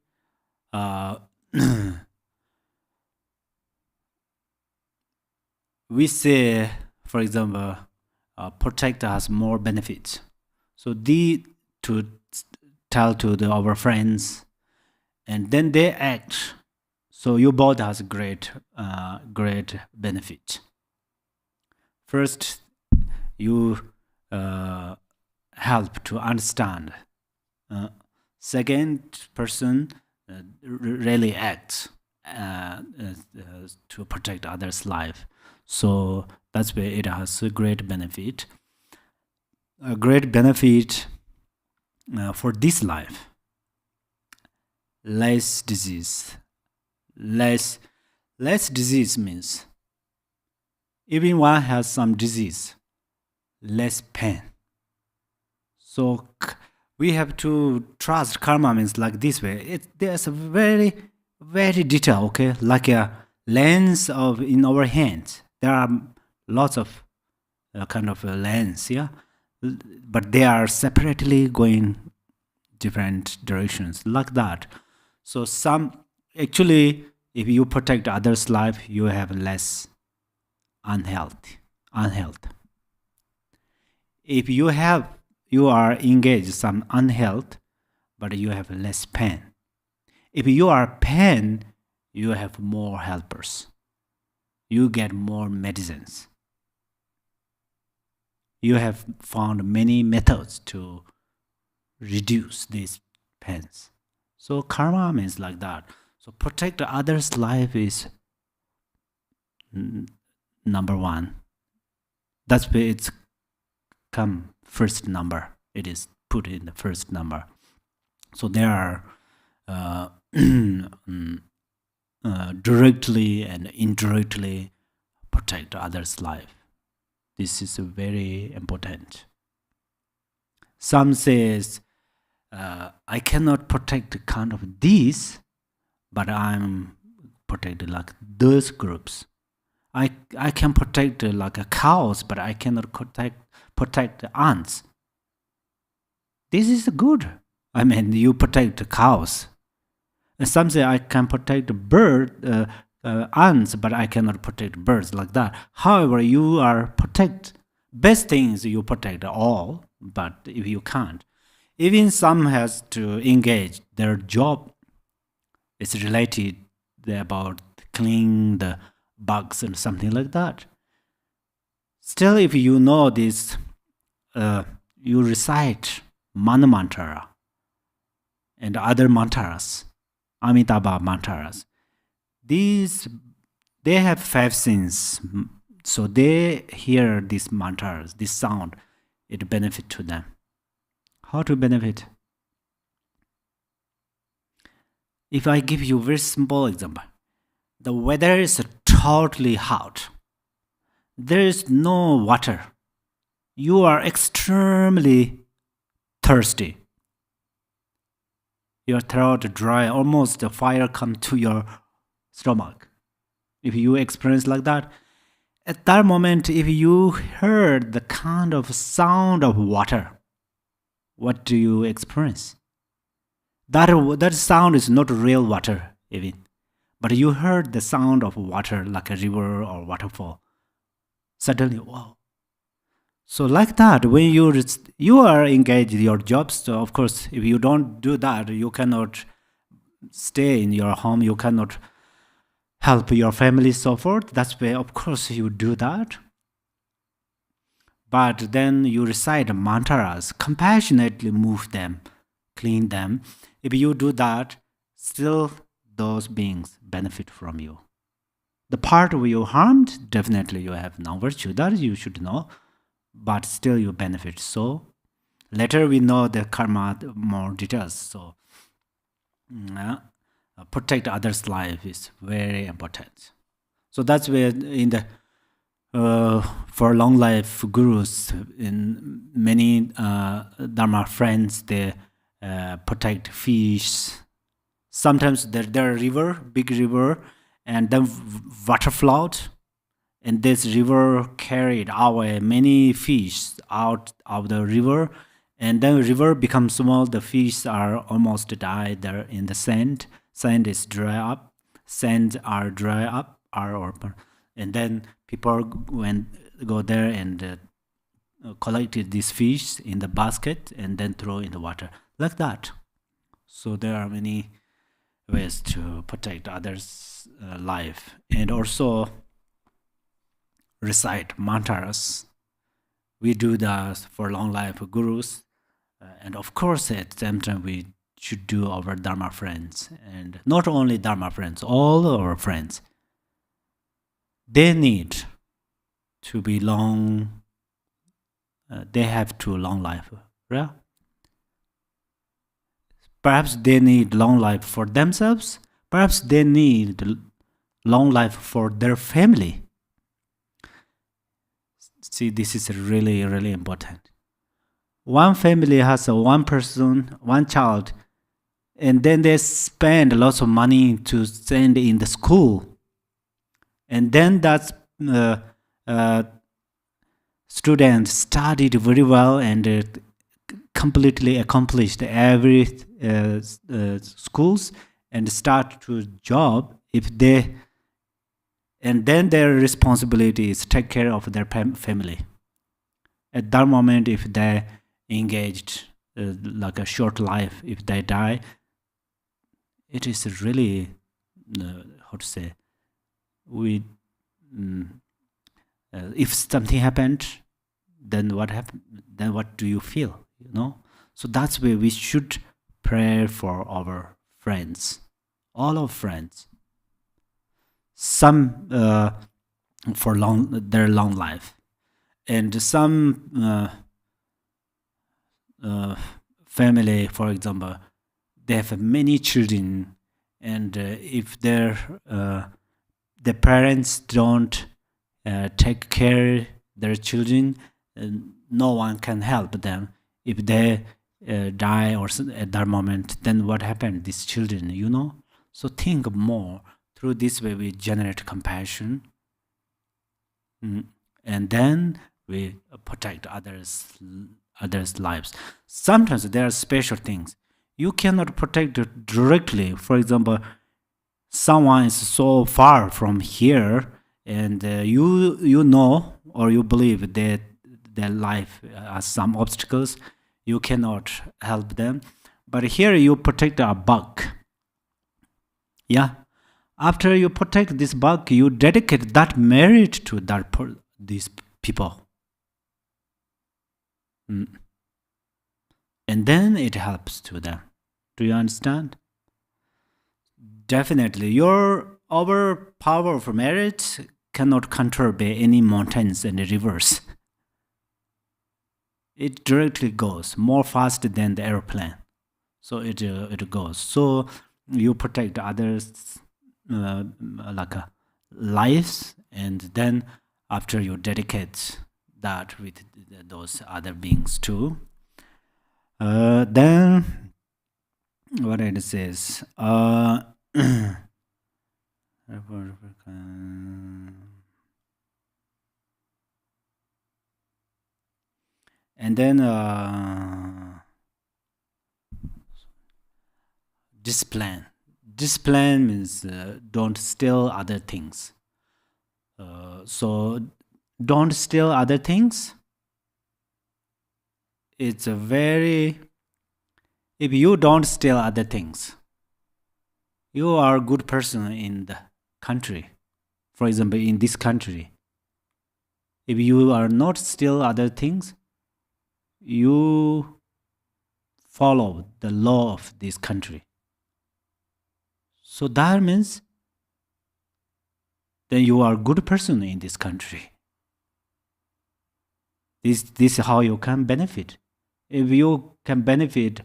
we say, for example, protect has more benefits. So to tell to our friends, and then they act. So you both has great benefit. First, you help to understand. Second person really acts to protect others' life. So that's where it has a great benefit. A great benefit for this life. Less disease. Less disease means even one has some disease, less pain. So we have to trust karma means like this way. There's a very, very detail, okay? Like a lens in our hands. There are lots of kind of a lens, yeah. But they are separately going different directions, like that. So actually, if you protect others' life, you have less unhealth. If you are engaged some unhealth, but you have less pain. If you are pain, you have more helpers. You get more medicines. You have found many methods to reduce these pains. So karma means like that. So protect others' life is number one. That's where it's come first number. It is put in the first number. So there are directly and indirectly protect others' life. This is very important. Some says, I cannot protect kind of this, but I'm protected like those groups. I can protect like a cows, but I cannot protect the ants. This is good. I mean, you protect cows. And some say I can protect ants, but I cannot protect birds, like that. However, you are protect best things, you protect all, but if you can't, even some has to engage their job. It's related about cleaning the bugs and something like that. Still, if you know this, you recite Mana mantra and other mantras, Amitabha mantras. These, they have 5 sins, so they hear these mantras, this sound, it benefit to them. How to benefit? If I give you a very simple example, the weather is totally hot. There is no water. You are extremely thirsty. Your throat dry, almost the fire come to your stomach. If you experience like that, at that moment, if you heard the kind of sound of water, what do you experience? That sound is not real water even, but you heard the sound of water like a river or waterfall. Suddenly, wow. So like that, when you are engaged in your jobs, so of course, if you don't do that, you cannot stay in your home, you cannot help your family, so forth. That's why, of course, you do that. But then you recite mantras, compassionately move them, clean them. If you do that, still those beings benefit from you. The part where you harmed, definitely you have no virtue. That you should know. But still you benefit. So later we know the karma more details. So protect others' life is very important. So that's where in the for long life gurus, in many Dharma friends, they protect fish. Sometimes there are river, big river, and then water flood. And this river carried away many fish out of the river, and then the river becomes small. The fish are almost died there in the sand. Sand is dry up. Sands are dry up, and then people go there and collected these fish in the basket and then throw in the water like that. So there are many ways to protect others' life, and also recite mantras. We do that for long life gurus. And of course, at the same time, we should do our Dharma friends. And not only Dharma friends, all our friends. They need to be long. They have to long life. Yeah? Perhaps they need long life for themselves. Perhaps they need long life for their family. See, this is really, really important. One family has one person, one child, and then they spend lots of money to send in the school. And then student studied very well and completely accomplished every schools and start to job, and then their responsibility is take care of their family. At that moment, if they engaged like a short life, if they die, it is really how to say, we if something happened, then what happened? Then what do you feel? So that's why we should pray for our friends, all our friends. Some for their long life, and some family, for example, they have many children, and if the parents don't take care their children, no one can help them. If they die or at that moment, then what happened? These children. So think more. Through this way, we generate compassion, and then we protect others' lives. Sometimes there are special things you cannot protect directly. For example, someone is so far from here, and you know or you believe that their life has some obstacles. You cannot help them, but here you protect a bug. Yeah. After you protect this bug, you dedicate that merit to these people. And then it helps to them. Do you understand? Definitely. Our power of merit cannot control by any mountains and rivers. It directly goes more fast than the airplane. So it goes. So you protect others' lives, and then after you dedicate that with those other beings too, then what it says, and then discipline. Discipline means don't steal other things. So don't steal other things. It's a very, if you don't steal other things, you are a good person in the country. For example, in this country, if you are not steal other things, you follow the law of this country. So that means then you are a good person in this country. This is how you can benefit. If you can benefit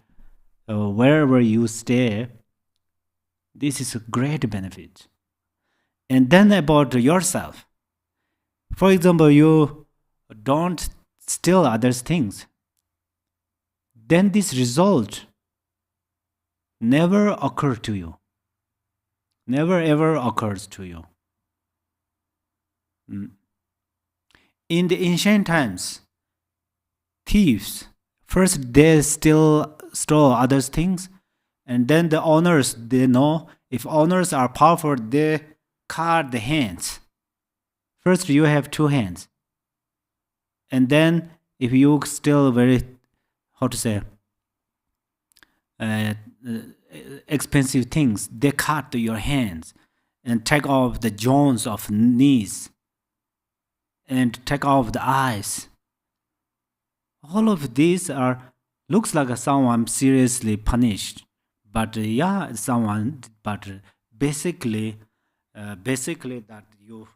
wherever you stay, this is a great benefit. And then about yourself. For example, you don't steal others' things. Then this result never occurs to you. Never ever occurs to you. In the ancient times, thieves, first they stole others' things, and then the owners, they know if owners are powerful, they cut the hands. First you have 2 hands, and then if you steal very, how to say, expensive things, they cut your hands and take off the joints of knees and take off the eyes. All of these looks like someone seriously punished, but but basically that you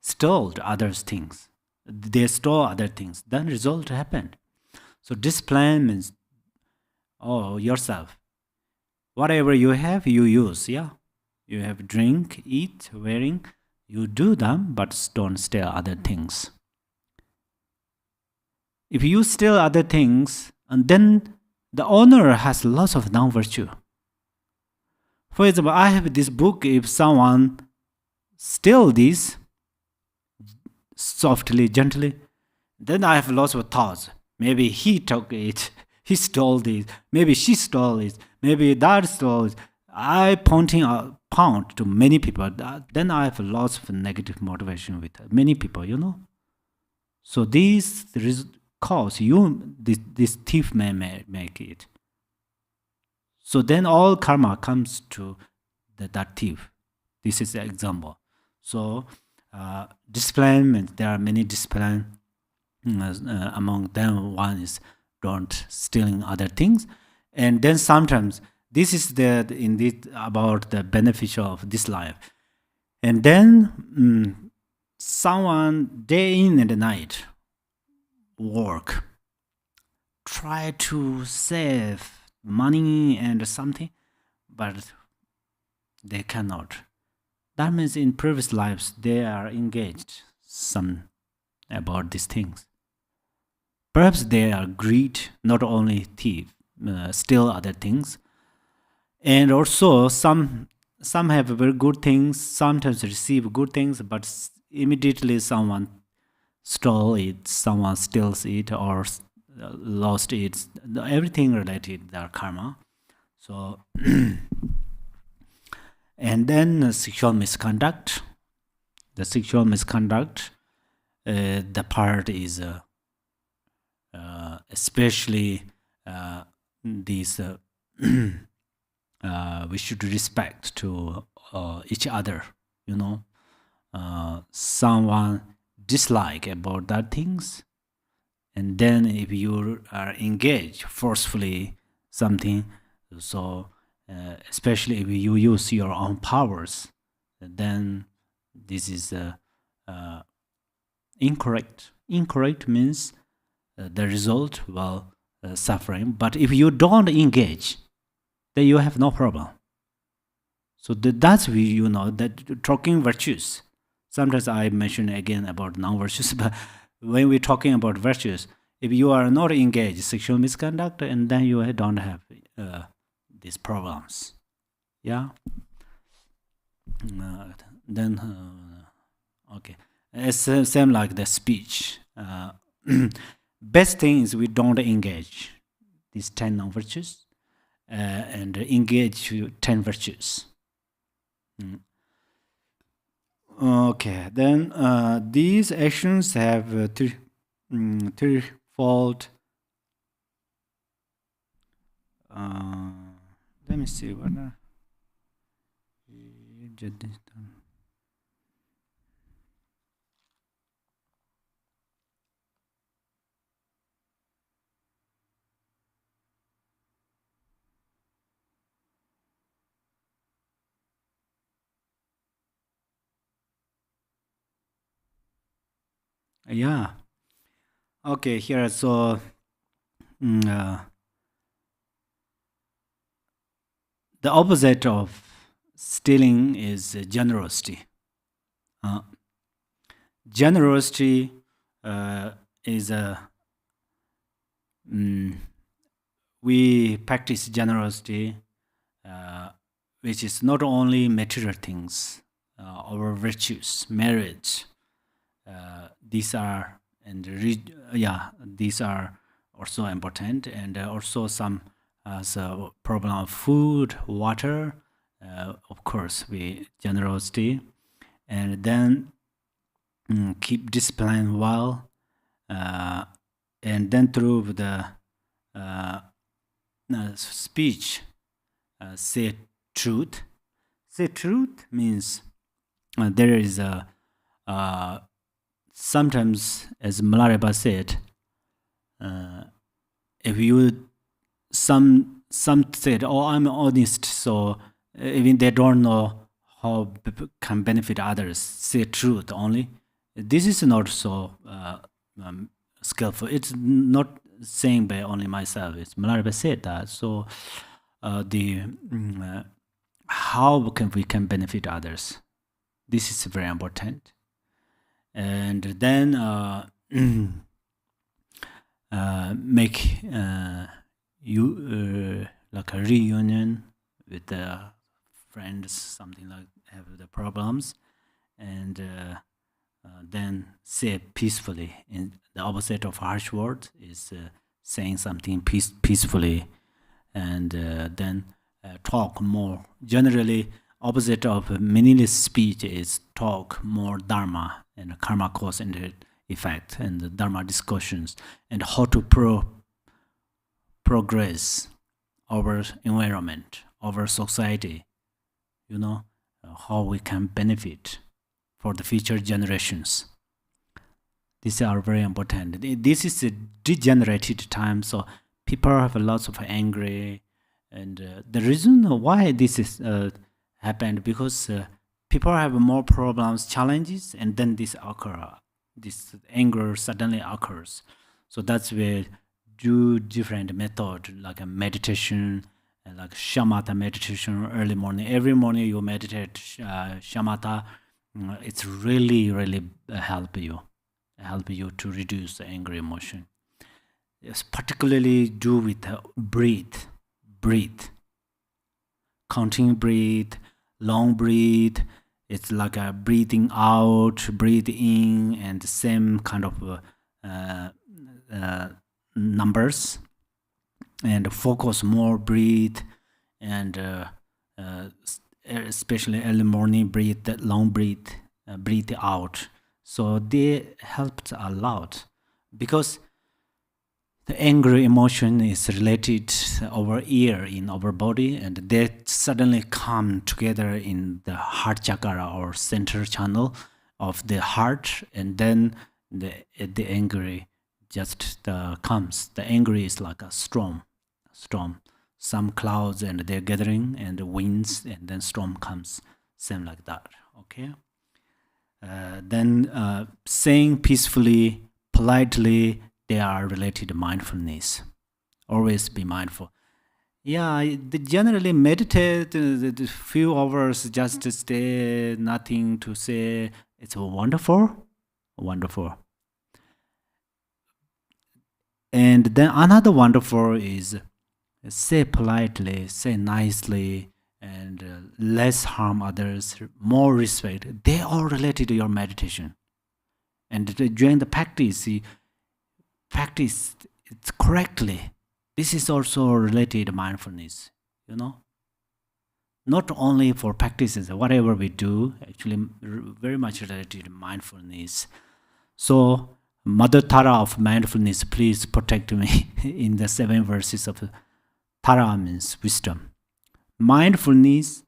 stole others' things. They stole other things. Then result happened. So discipline means yourself. Whatever you have, you use. Yeah, you have drink, eat, wearing. You do them, but don't steal other things. If you steal other things, and then the owner has lots of non-virtue. For example, I have this book. If someone steal this, softly, gently. Then I have lots of thoughts. Maybe he took it, he stole this, maybe she stole it, maybe that stole it. I pointing out pound to many people. Then I have lots of negative motivation with many people, you know. So these cause you this thief may make it. So then all karma comes to that thief. This is the example. So discipline means there are many discipline. Among them, one is don't stealing other things, and then sometimes this is the indeed about the beneficial of this life, and then someone day in and night work, try to save money and something, but they cannot. That means in previous lives they are engaged some about these things. Perhaps they are greed, not only thief, steal other things, and also some have very good things. Sometimes receive good things, but immediately someone stole it, someone steals it, or lost it. Everything related to their karma. So, and then sexual misconduct. The sexual misconduct, the part is especially these. We should respect to each other. You know, someone dislike about that things, and then if you are engaged forcefully something, so especially if you use your own powers, then this is incorrect. Incorrect means the result will suffering. But if you don't engage, then you have no problem. So that's you know that talking virtues. Sometimes I mention again about non-virtues, but when we're talking about virtues, if you are not engaged sexual misconduct, and then you don't have these problems. Yeah. Then okay, it's same like the speech. Best thing is we don't engage these 10 non-virtues and engage 10 virtues. Okay, then these actions have threefold. Let me see what. Yeah. Okay, here so the opposite of stealing is generosity. Generosity is a we practice generosity, which is not only material things, our virtues, marriage. These are these are also important, and also some so problem of food, water. Of course, we generosity, and then keep discipline well, and then through the speech, say truth. Say truth means there is a sometimes, as Malareba said, if you some said, "Oh, I'm honest," so even they don't know how can benefit others. Say truth only. This is not so skillful. It's not saying by only myself. It's Malareba said that. So the how can we can benefit others? This is very important. And then make you like a reunion with the friends, something like have the problems, and then say peacefully. And the opposite of harsh words is saying something peacefully, and then talk more. Generally, opposite of meaningless speech is talk more dharma and karma cause and effect, and the dharma discussions, and how to progress our environment, our society, how we can benefit for the future generations. These are very important. This is a degenerated time, so people have lots of angry, and the reason why this is happened because people have more problems, challenges, and then this anger suddenly occurs. So that's where do different method like a meditation, like shamatha meditation early morning. Every morning you meditate shamatha. It's really help you to reduce the angry emotion. Yes, particularly do with breathe, counting breathe, long breathe. It's like a breathing out, breathe in, and the same kind of numbers, and focus more breathe, and especially early morning breathe, that long breathe, breathe out. So they helped a lot because the angry emotion is related over ear in our body, and they suddenly come together in the heart chakra or center channel of the heart, and then the angry just comes. The angry is like a storm, some clouds, and they're gathering, and the winds, and then storm comes, same like that. Okay. Then saying peacefully, politely, they are related to mindfulness. Always be mindful. Yeah, they generally meditate the few hours just to stay, nothing to say. It's wonderful. And then another wonderful is say politely, say nicely, and less harm others, more respect. They all related to your meditation. And during the practice it correctly. This is also related to mindfulness, Not only for practices, whatever we do, actually very much related to mindfulness. So, Mother Tara of mindfulness, please protect me in the 7 verses of Tara means wisdom. Mindfulness,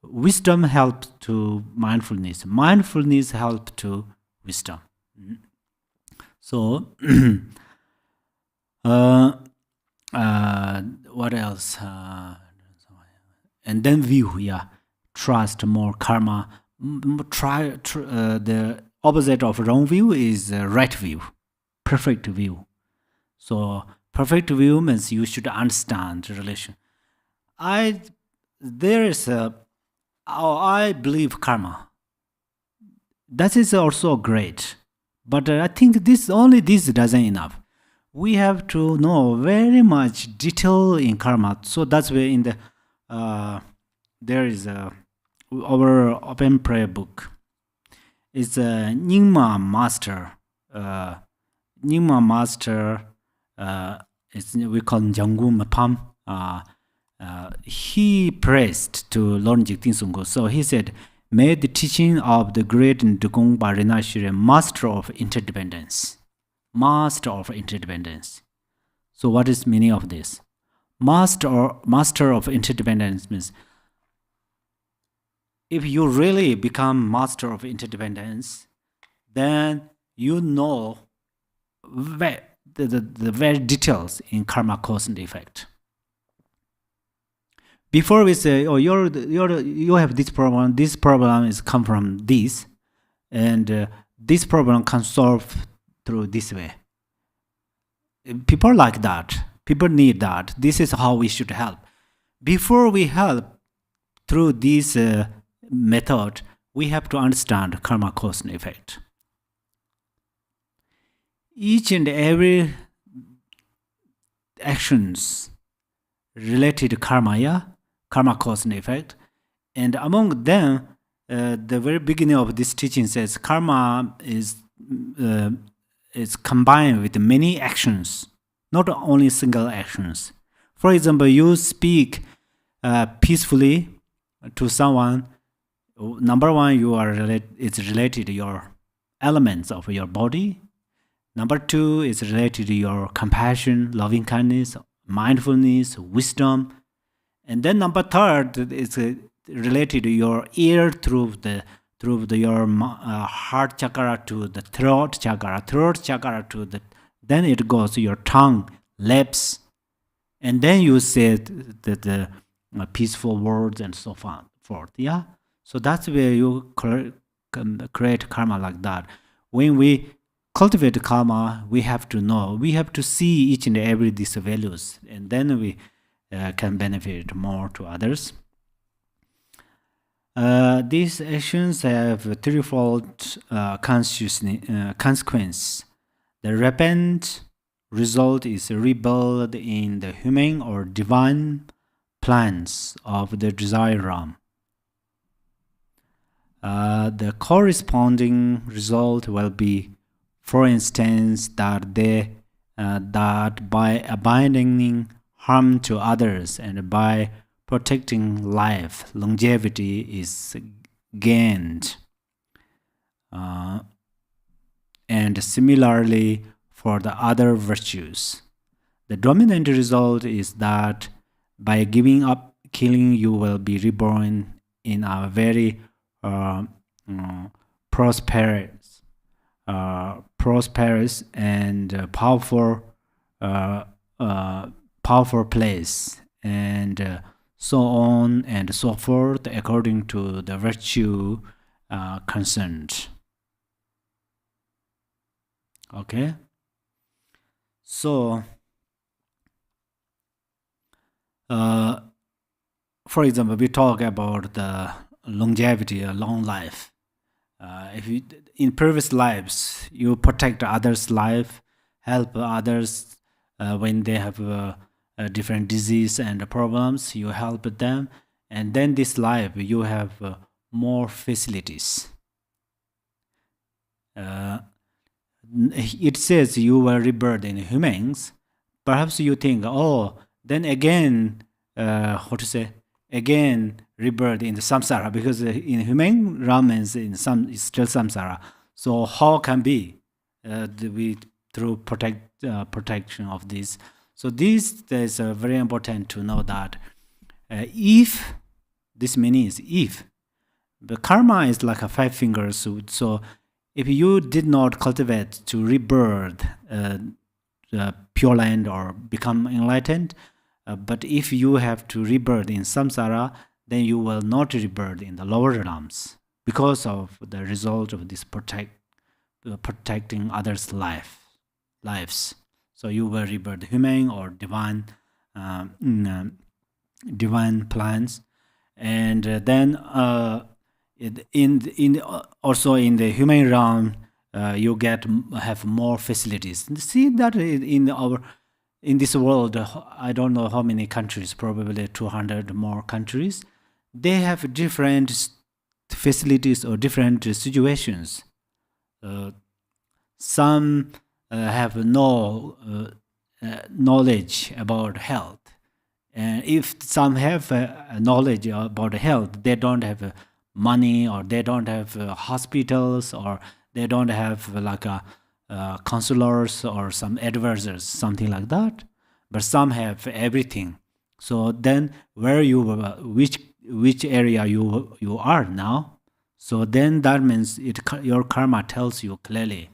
wisdom helps to mindfulness. Mindfulness helps to wisdom. So, what else? And then view, trust, more karma. The opposite of wrong view is right view, perfect view. So perfect view means you should understand the relation. I believe karma. That is also great, but I think this doesn't enough. We have to know very much detail in karma. So that's where in the there is our open prayer book. It's a Nyingma master. Nyingma master. We call him Janggu Mapam. He praised to Lord Jigten Sungko. So he said, "May the teaching of the great Ndukung Barinashire, master of interdependence." Master of interdependence. So what is meaning of this? Master of interdependence means if you really become master of interdependence, then you know the very details in karma cause and effect. Before we say, "Oh, you have this problem is come from this, and this problem can solve through this way." People like that. People need that. This is how we should help. Before we help through this method, we have to understand karma cause and effect. Each and every actions related to karma, karma cause and effect, and among them, the very beginning of this teaching says karma is combined with many actions, not only single actions. For example, you speak peacefully to someone. Number one, it's related to your elements of your body. Number two is related to your compassion, loving kindness, mindfulness, wisdom. And then number third is related to your ear through your heart chakra to the throat chakra to the, then it goes to your tongue, lips, and then you say the peaceful words and so forth. Yeah, so that's where you create karma like that. When we cultivate karma, we have to know, we have to see each and every these values, and then we can benefit more to others. These actions have a threefold consequence. The repent result is rebirth in the human or divine plans of the desired realm. The corresponding result will be, for instance, that by abandoning harm to others and by protecting life, longevity is gained. And similarly for the other virtues. The dominant result is that by giving up killing, you will be reborn in a very prosperous and powerful place, and so on and so forth, according to the virtue concerned. Okay, so for example, we talk about the longevity, a long life. If you, in previous lives, you protect others' life, help others when they have different disease and problems, you help them, and then this life you have more facilities. It says you will rebirth in humans. Perhaps you think, oh, then again, again rebirth in the samsara, because in human realm is it's still samsara. So how can be we through protection of this? So this is very important to know that if this means if the karma is like a 5 fingers, so if you did not cultivate to rebirth Pure Land or become enlightened, but if you have to rebirth in samsara, then you will not rebirth in the lower realms because of the result of this protecting others' lives. So you will rebirth human or divine plans, and then also in the human realm, you have more facilities. See that in this world, I don't know how many countries, probably 200 more countries, they have different facilities or different situations. Some have no knowledge about health, and if some have knowledge about health, they don't have money, or they don't have hospitals, or they don't have like counselors or some advisors, something like that. But some have everything. So then, where you which area you are now, so then that means your karma tells you clearly.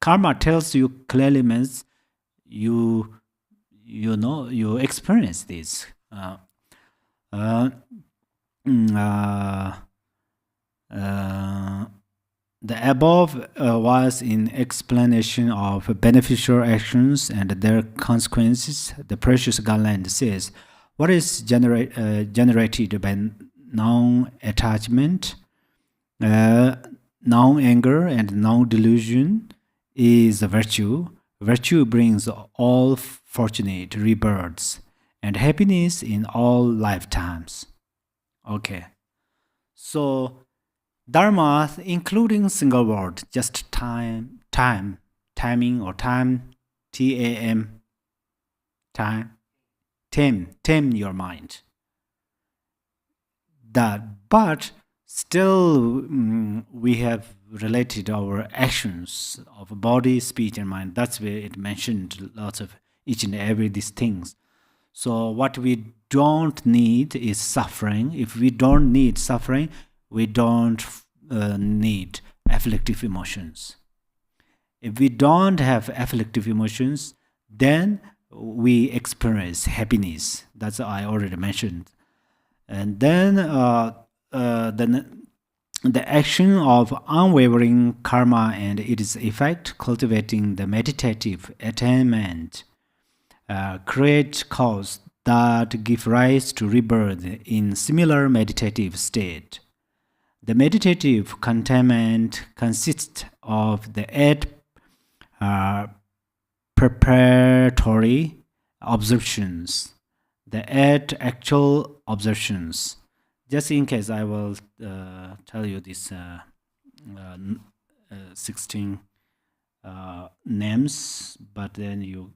Karma tells you clearly means you experience this. The above was in explanation of beneficial actions and their consequences. The precious Garland says, what is generated by non-attachment, non-anger, and non-delusion is a virtue. Virtue brings all fortunate rebirths and happiness in all lifetimes. Okay. So Dharma, including single word, just timing or time, TAM, time, tame your mind. But still, we have related our actions of body, speech, and mind. That's where it mentioned lots of each and every these things. So what we don't need is suffering. If we don't need suffering, we don't need afflictive emotions. If we don't have afflictive emotions, then we experience happiness. That's I already mentioned. And then the action of unwavering karma and its effect, cultivating the meditative attainment, create cause that give rise to rebirth in similar meditative state. The meditative containment consists of the 8 preparatory observations, the 8 actual observations. Just in case, I will tell you this 16 names, but then you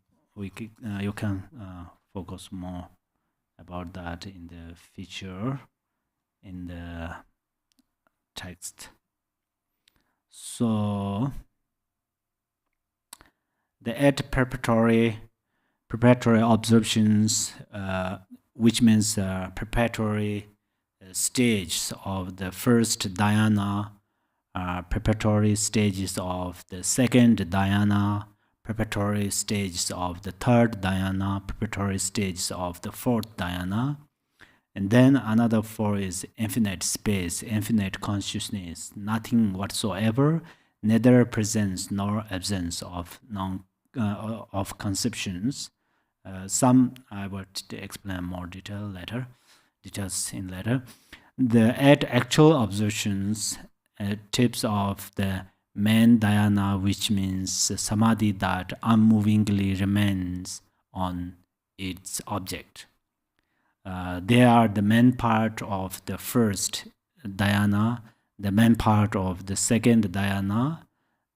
can focus more about that in the future in the text. So the 8 preparatory observations, which means preparatory stages of the first dhyana, preparatory stages of the second dhyana, preparatory stages of the third dhyana, preparatory stages of the fourth dhyana, and then another 4 is infinite space, infinite consciousness, nothing whatsoever, neither presence nor absence of of conceptions. Some I will explain more details in later. The 8 actual observations, tips of the main dhyana, which means samadhi that unmovingly remains on its object. They are the main part of the first dhyana, the main part of the second dhyana,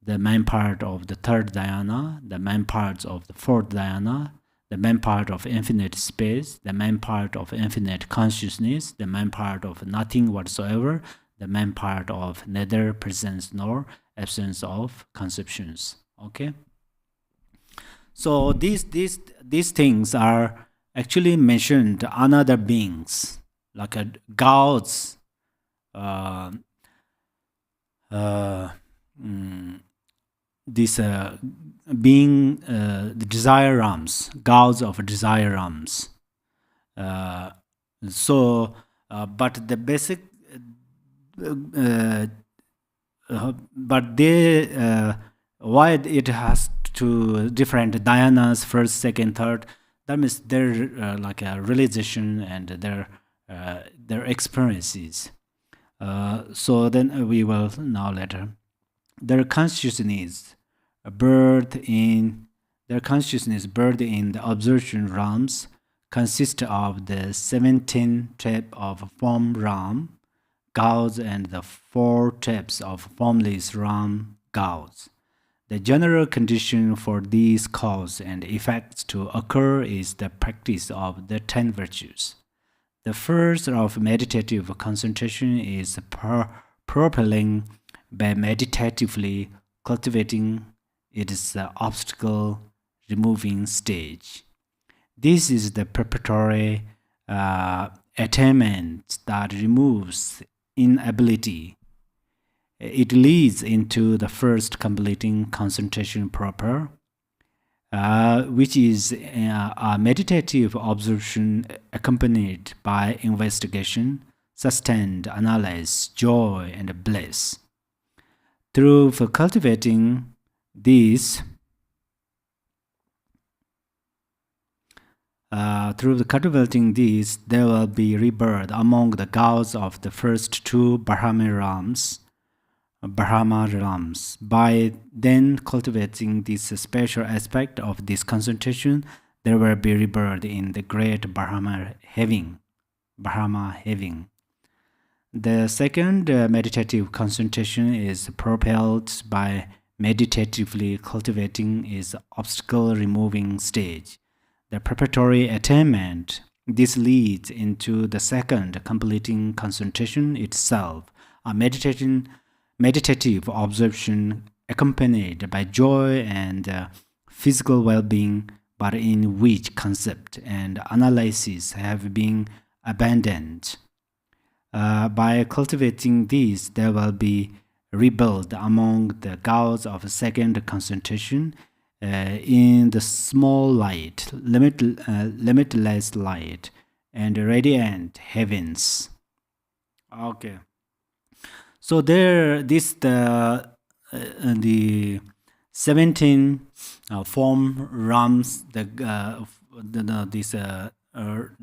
the main part of the third dhyana, the main parts of the fourth dhyana, the main part of infinite space, the main part of infinite consciousness, the main part of nothing whatsoever, the main part of neither presence nor absence of conceptions. Okay. So these things are actually mentioned another beings, like gods, this being the desire realms, gods of desire realms. But the basic, but they why it has to different dhyanas, first, second, third. That means their like a realization and their experiences. So then we will now later. Their consciousness birth in the observation realms consist of the 17 types of form realm gods and the 4 types of formless realm gods. The general condition for these cause and effects to occur is the practice of the 10 virtues. The first of meditative concentration is propelling by meditatively cultivating its obstacle removing stage. This is the preparatory attainment that removes inability. It leads into the first completing concentration proper, which is a meditative observation accompanied by investigation, sustained analysis, joy, and bliss. Through cultivating these, there will be rebirth among the gods of the first 2 Brahma realms. By then cultivating this special aspect of this concentration, there will be rebirth in the great Brahma having. The second meditative concentration is propelled by meditatively cultivating its obstacle removing stage. The preparatory attainment. This leads into the second completing concentration itself, a meditative observation accompanied by joy and physical well-being, but in which concept and analysis have been abandoned. By cultivating these, there will be rebuilt among the gods of second concentration in the small light, limitless light, and radiant heavens. Okay. So there, the 17 form rams, these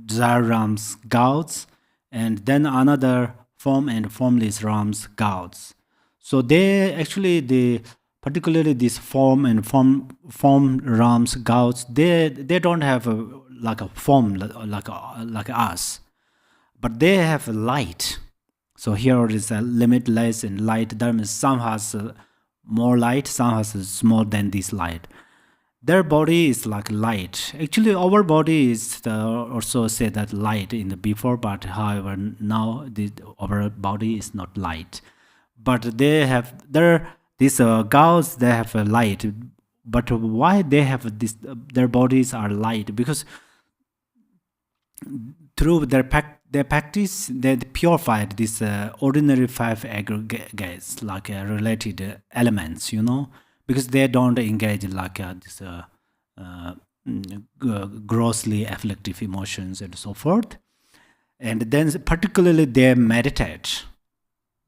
desire rams gods, and then another form and formless rams gods. So they actually particularly this form and form rams gods, they don't have like a form like us, but they have light. So here is a limitless and light. That means some has more light, some has more than this light. Their body is like light. Actually, our body is also said that light in the before, but however now our body is not light. But they have these gods. They have a light. But why they have this? Their bodies are light because through their practice, they purified these ordinary five aggregates, like related elements, because they don't engage like this grossly afflictive emotions and so forth. And then particularly they meditate,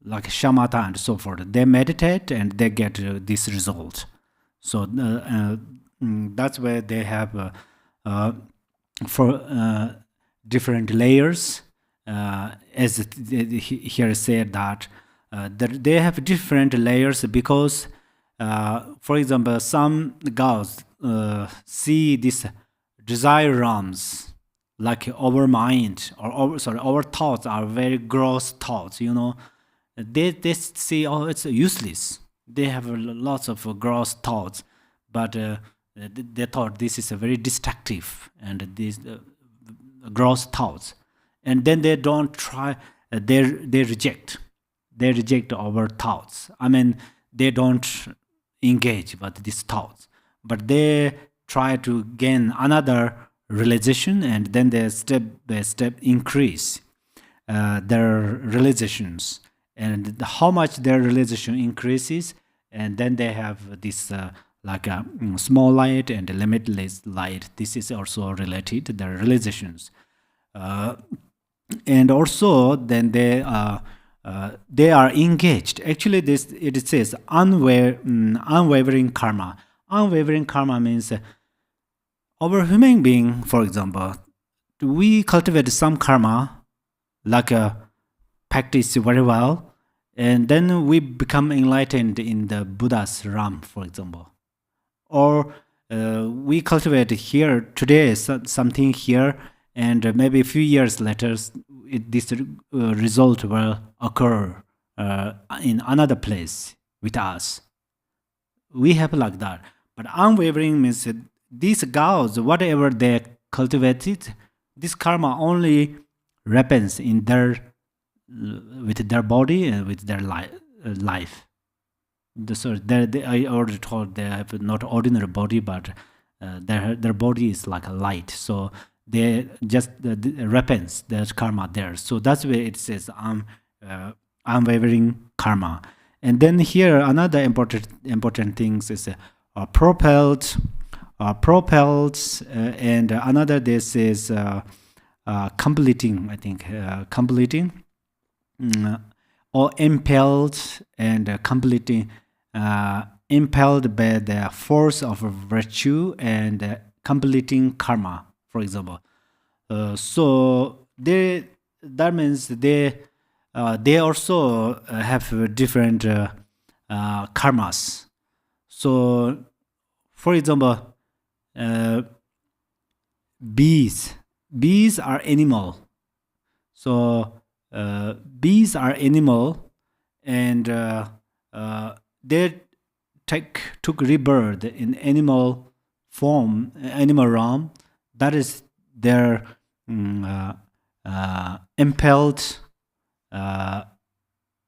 like shamatha and so forth. They meditate and they get this result. So that's where they have for different layers, as here said that they have different layers because, for example, some gods see these desire realms like our mind or our thoughts are very gross thoughts. They see, oh, it's useless. They have lots of gross thoughts, but they thought this is a very destructive and these gross thoughts, and then they don't try. They reject our thoughts. I mean, they don't engage with these thoughts, but they try to gain another realization, and then they step by step increase their realizations, and how much their realization increases, and then they have this like a small light and a limitless light. This is also related to their realizations, and also then they are engaged. Actually, it says unwavering karma. Unwavering karma means our human being, for example, we cultivate some karma, like practice very well, and then we become enlightened in the Buddha's realm, for example. Or we cultivate here today something here, and maybe a few years later, this result will occur in another place with us. We have like that. But unwavering means these gods, whatever they cultivated, this karma only happens in with their body and with their life. I already told they have not ordinary body, but their body is like a light. So they just repents that karma there. So that's where it says unwavering karma. And then here another important things is propelled, and another this is completing. I think completing. Or impelled and completing, impelled by the force of virtue and completing karma, for example. So that means they also have different karmas. So, for example, bees are animal. So bees are animal, and they took rebirth in animal form, animal realm. That is their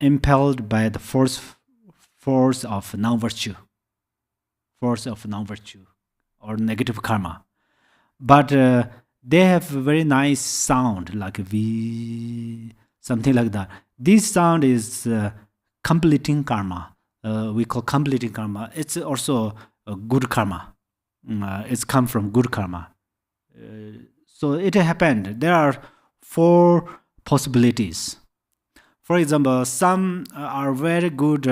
impelled by the force of non-virtue, or negative karma. But they have a very nice sound, like V, something like that. This sound is completing karma. We call completing karma. It's also a good karma. It's come from good karma. So it happened. There are 4 possibilities. For example, some are very good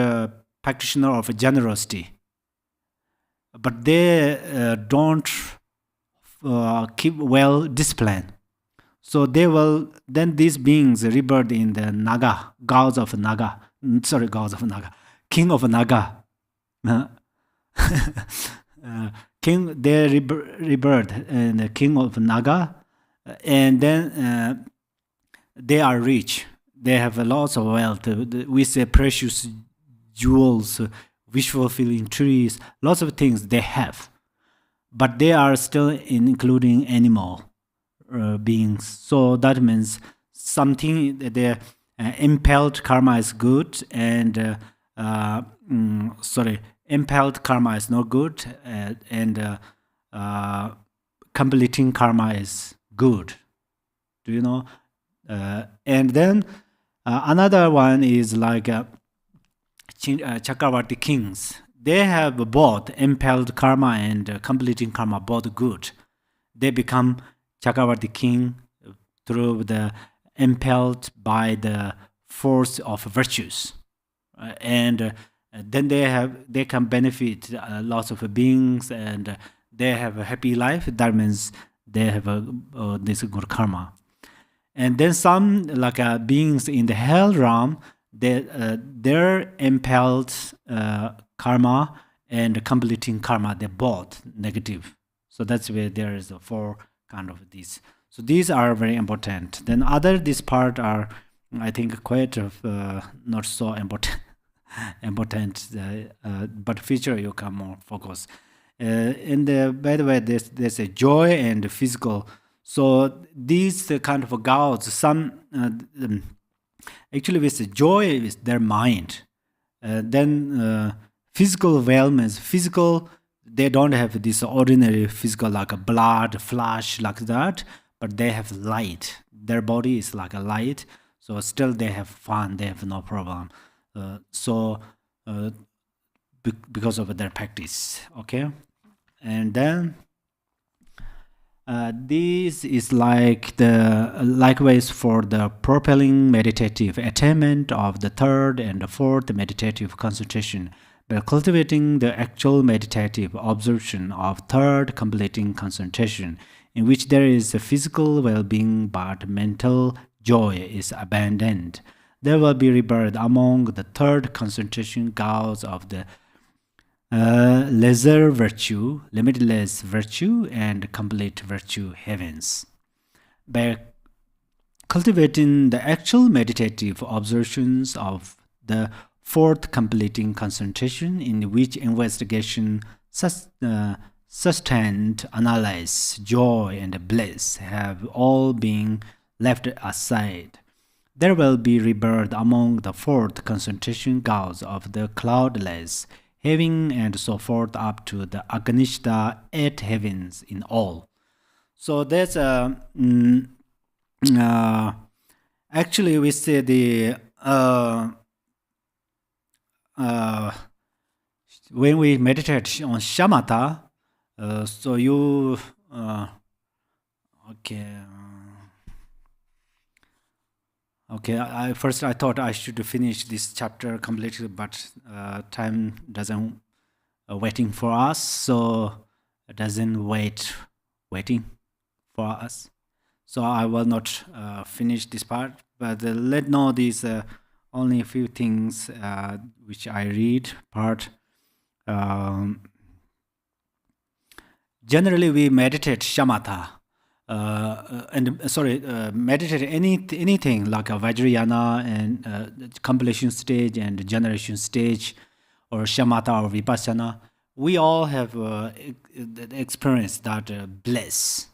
practitioner of generosity, but they don't keep well discipline. So they will, then these beings rebirth in the Naga, king of Naga. King, they rebirth in the king of Naga, and then they are rich. They have lots of wealth. We say precious jewels, wish fulfilling trees, lots of things they have. But they are still including animal beings. So that means something, their impelled karma is good, and impelled karma is not good, and completing karma is good. Do you know? And then another one is like Chakravarti kings. They have both impelled karma and completing karma, both good. They become Chakravarti king through the impelled by the force of virtues, and then they can benefit lots of beings, and they have a happy life. That means they have this good karma. And then some like beings in the hell realm, their impelled karma and completing karma, they're both negative. So that's where there is 4 kind of these. So these are very important. Then this part are, I think, quite not so important. But future you can more focus. By the way, there's a joy and physical. So these kind of gods, some actually with the joy is their mind. Then physical realms, physical, they don't have this ordinary physical like a blood, flesh like that, but they have light. Their body is like a light, so still they have fun, they have no problem. Because of their practice, okay? And then this is like the likewise for the propelling meditative attainment of the 3rd and the 4th meditative concentration, by cultivating the actual meditative observation of 3rd completing concentration, in which there is a physical well-being but mental joy is abandoned. There will be rebirth among the 3rd concentration gods of the lesser virtue, limitless virtue, and complete virtue heavens. By cultivating the actual meditative observations of the 4th completing concentration, in which investigation, sustained analysis, joy, and bliss have all been left aside, there will be rebirth among the 4th concentration gods of the cloudless heaven, and so forth up to the Aganishta 8 heavens in all. So that's actually we say the when we meditate on shamatha, so you okay, I thought I should finish this chapter completely, but time doesn't waiting for us, so it doesn't waiting for us. So I will not finish this part, but let know these only a few things which I read part. Generally, we meditate shamatha. meditate anything like a Vajrayana and completion stage and generation stage, or shamatha or vipassana, we all have experienced that the bliss,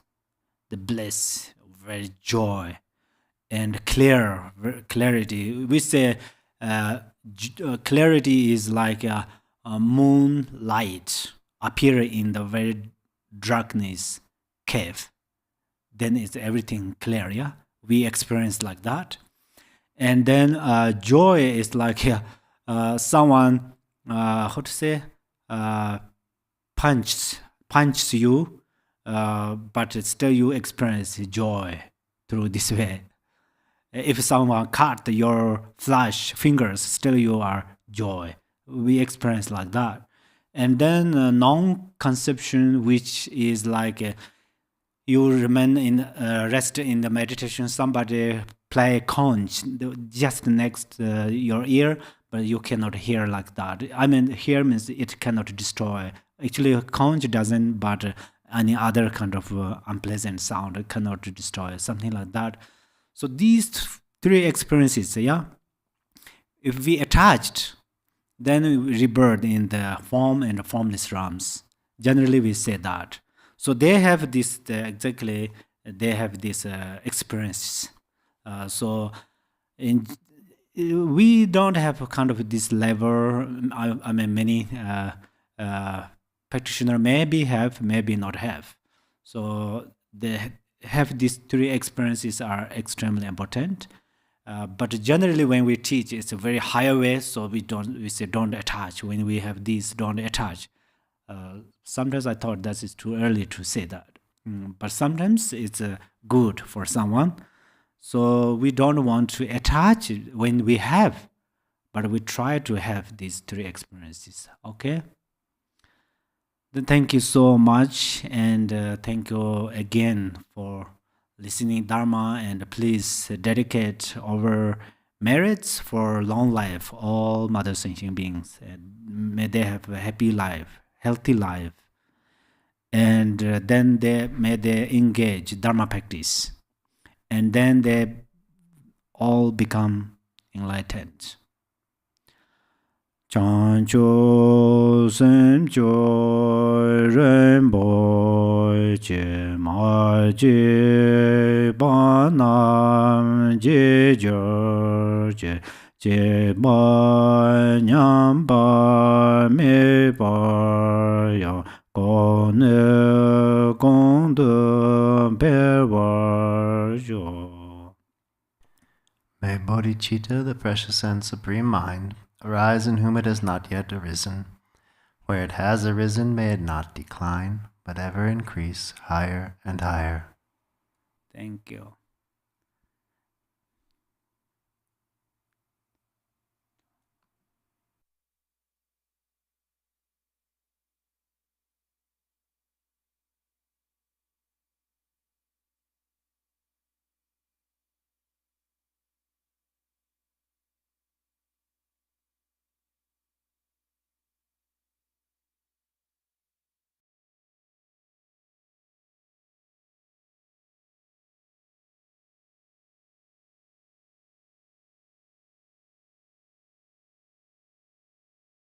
very joy and clarity. We say clarity is like a moonlight appearing in the very darkness cave. Then it's everything clear. Yeah, we experience like that. And then joy is like someone how to say punches you, but still you experience joy through this way. If someone cut your flesh fingers, still you are joy. We experience like that. And then non-conception, which is like you remain in rest in the meditation. Somebody play conch just next your ear, but you cannot hear like that. I mean, hear means it cannot destroy. Actually, conch doesn't, but any other kind of unpleasant sound cannot destroy, something like that. So these three experiences, yeah, if we attached, then we rebirth in the form and the formless realms. Generally, we say that. So they have this exactly. They have this experience. So in we don't have a kind of this level. I mean, many practitioner maybe have, maybe not have. So they have these three experiences are extremely important. But generally, when we teach, it's a very higher way. So we say don't attach. When we have these, don't attach. Sometimes I thought that is too early to say that, but sometimes it's good for someone. So we don't want to attach when we have, but we try to have these three experiences. Okay. Then thank you so much, and thank you again for listening Dharma, and please dedicate our merits for long life, all mother sentient beings. And may they have a happy life, healthy life, and then may they engage Dharma practice, and then they all become enlightened. Chancho semcho renpo che ma je ba nam je jor je ba nyam ba me ba ya ko ne kong de per wa jo. May bodhicitta, the precious and supreme mind, arise in whom it has not yet arisen. Where it has arisen, may it not decline, but ever increase higher and higher. Thank you.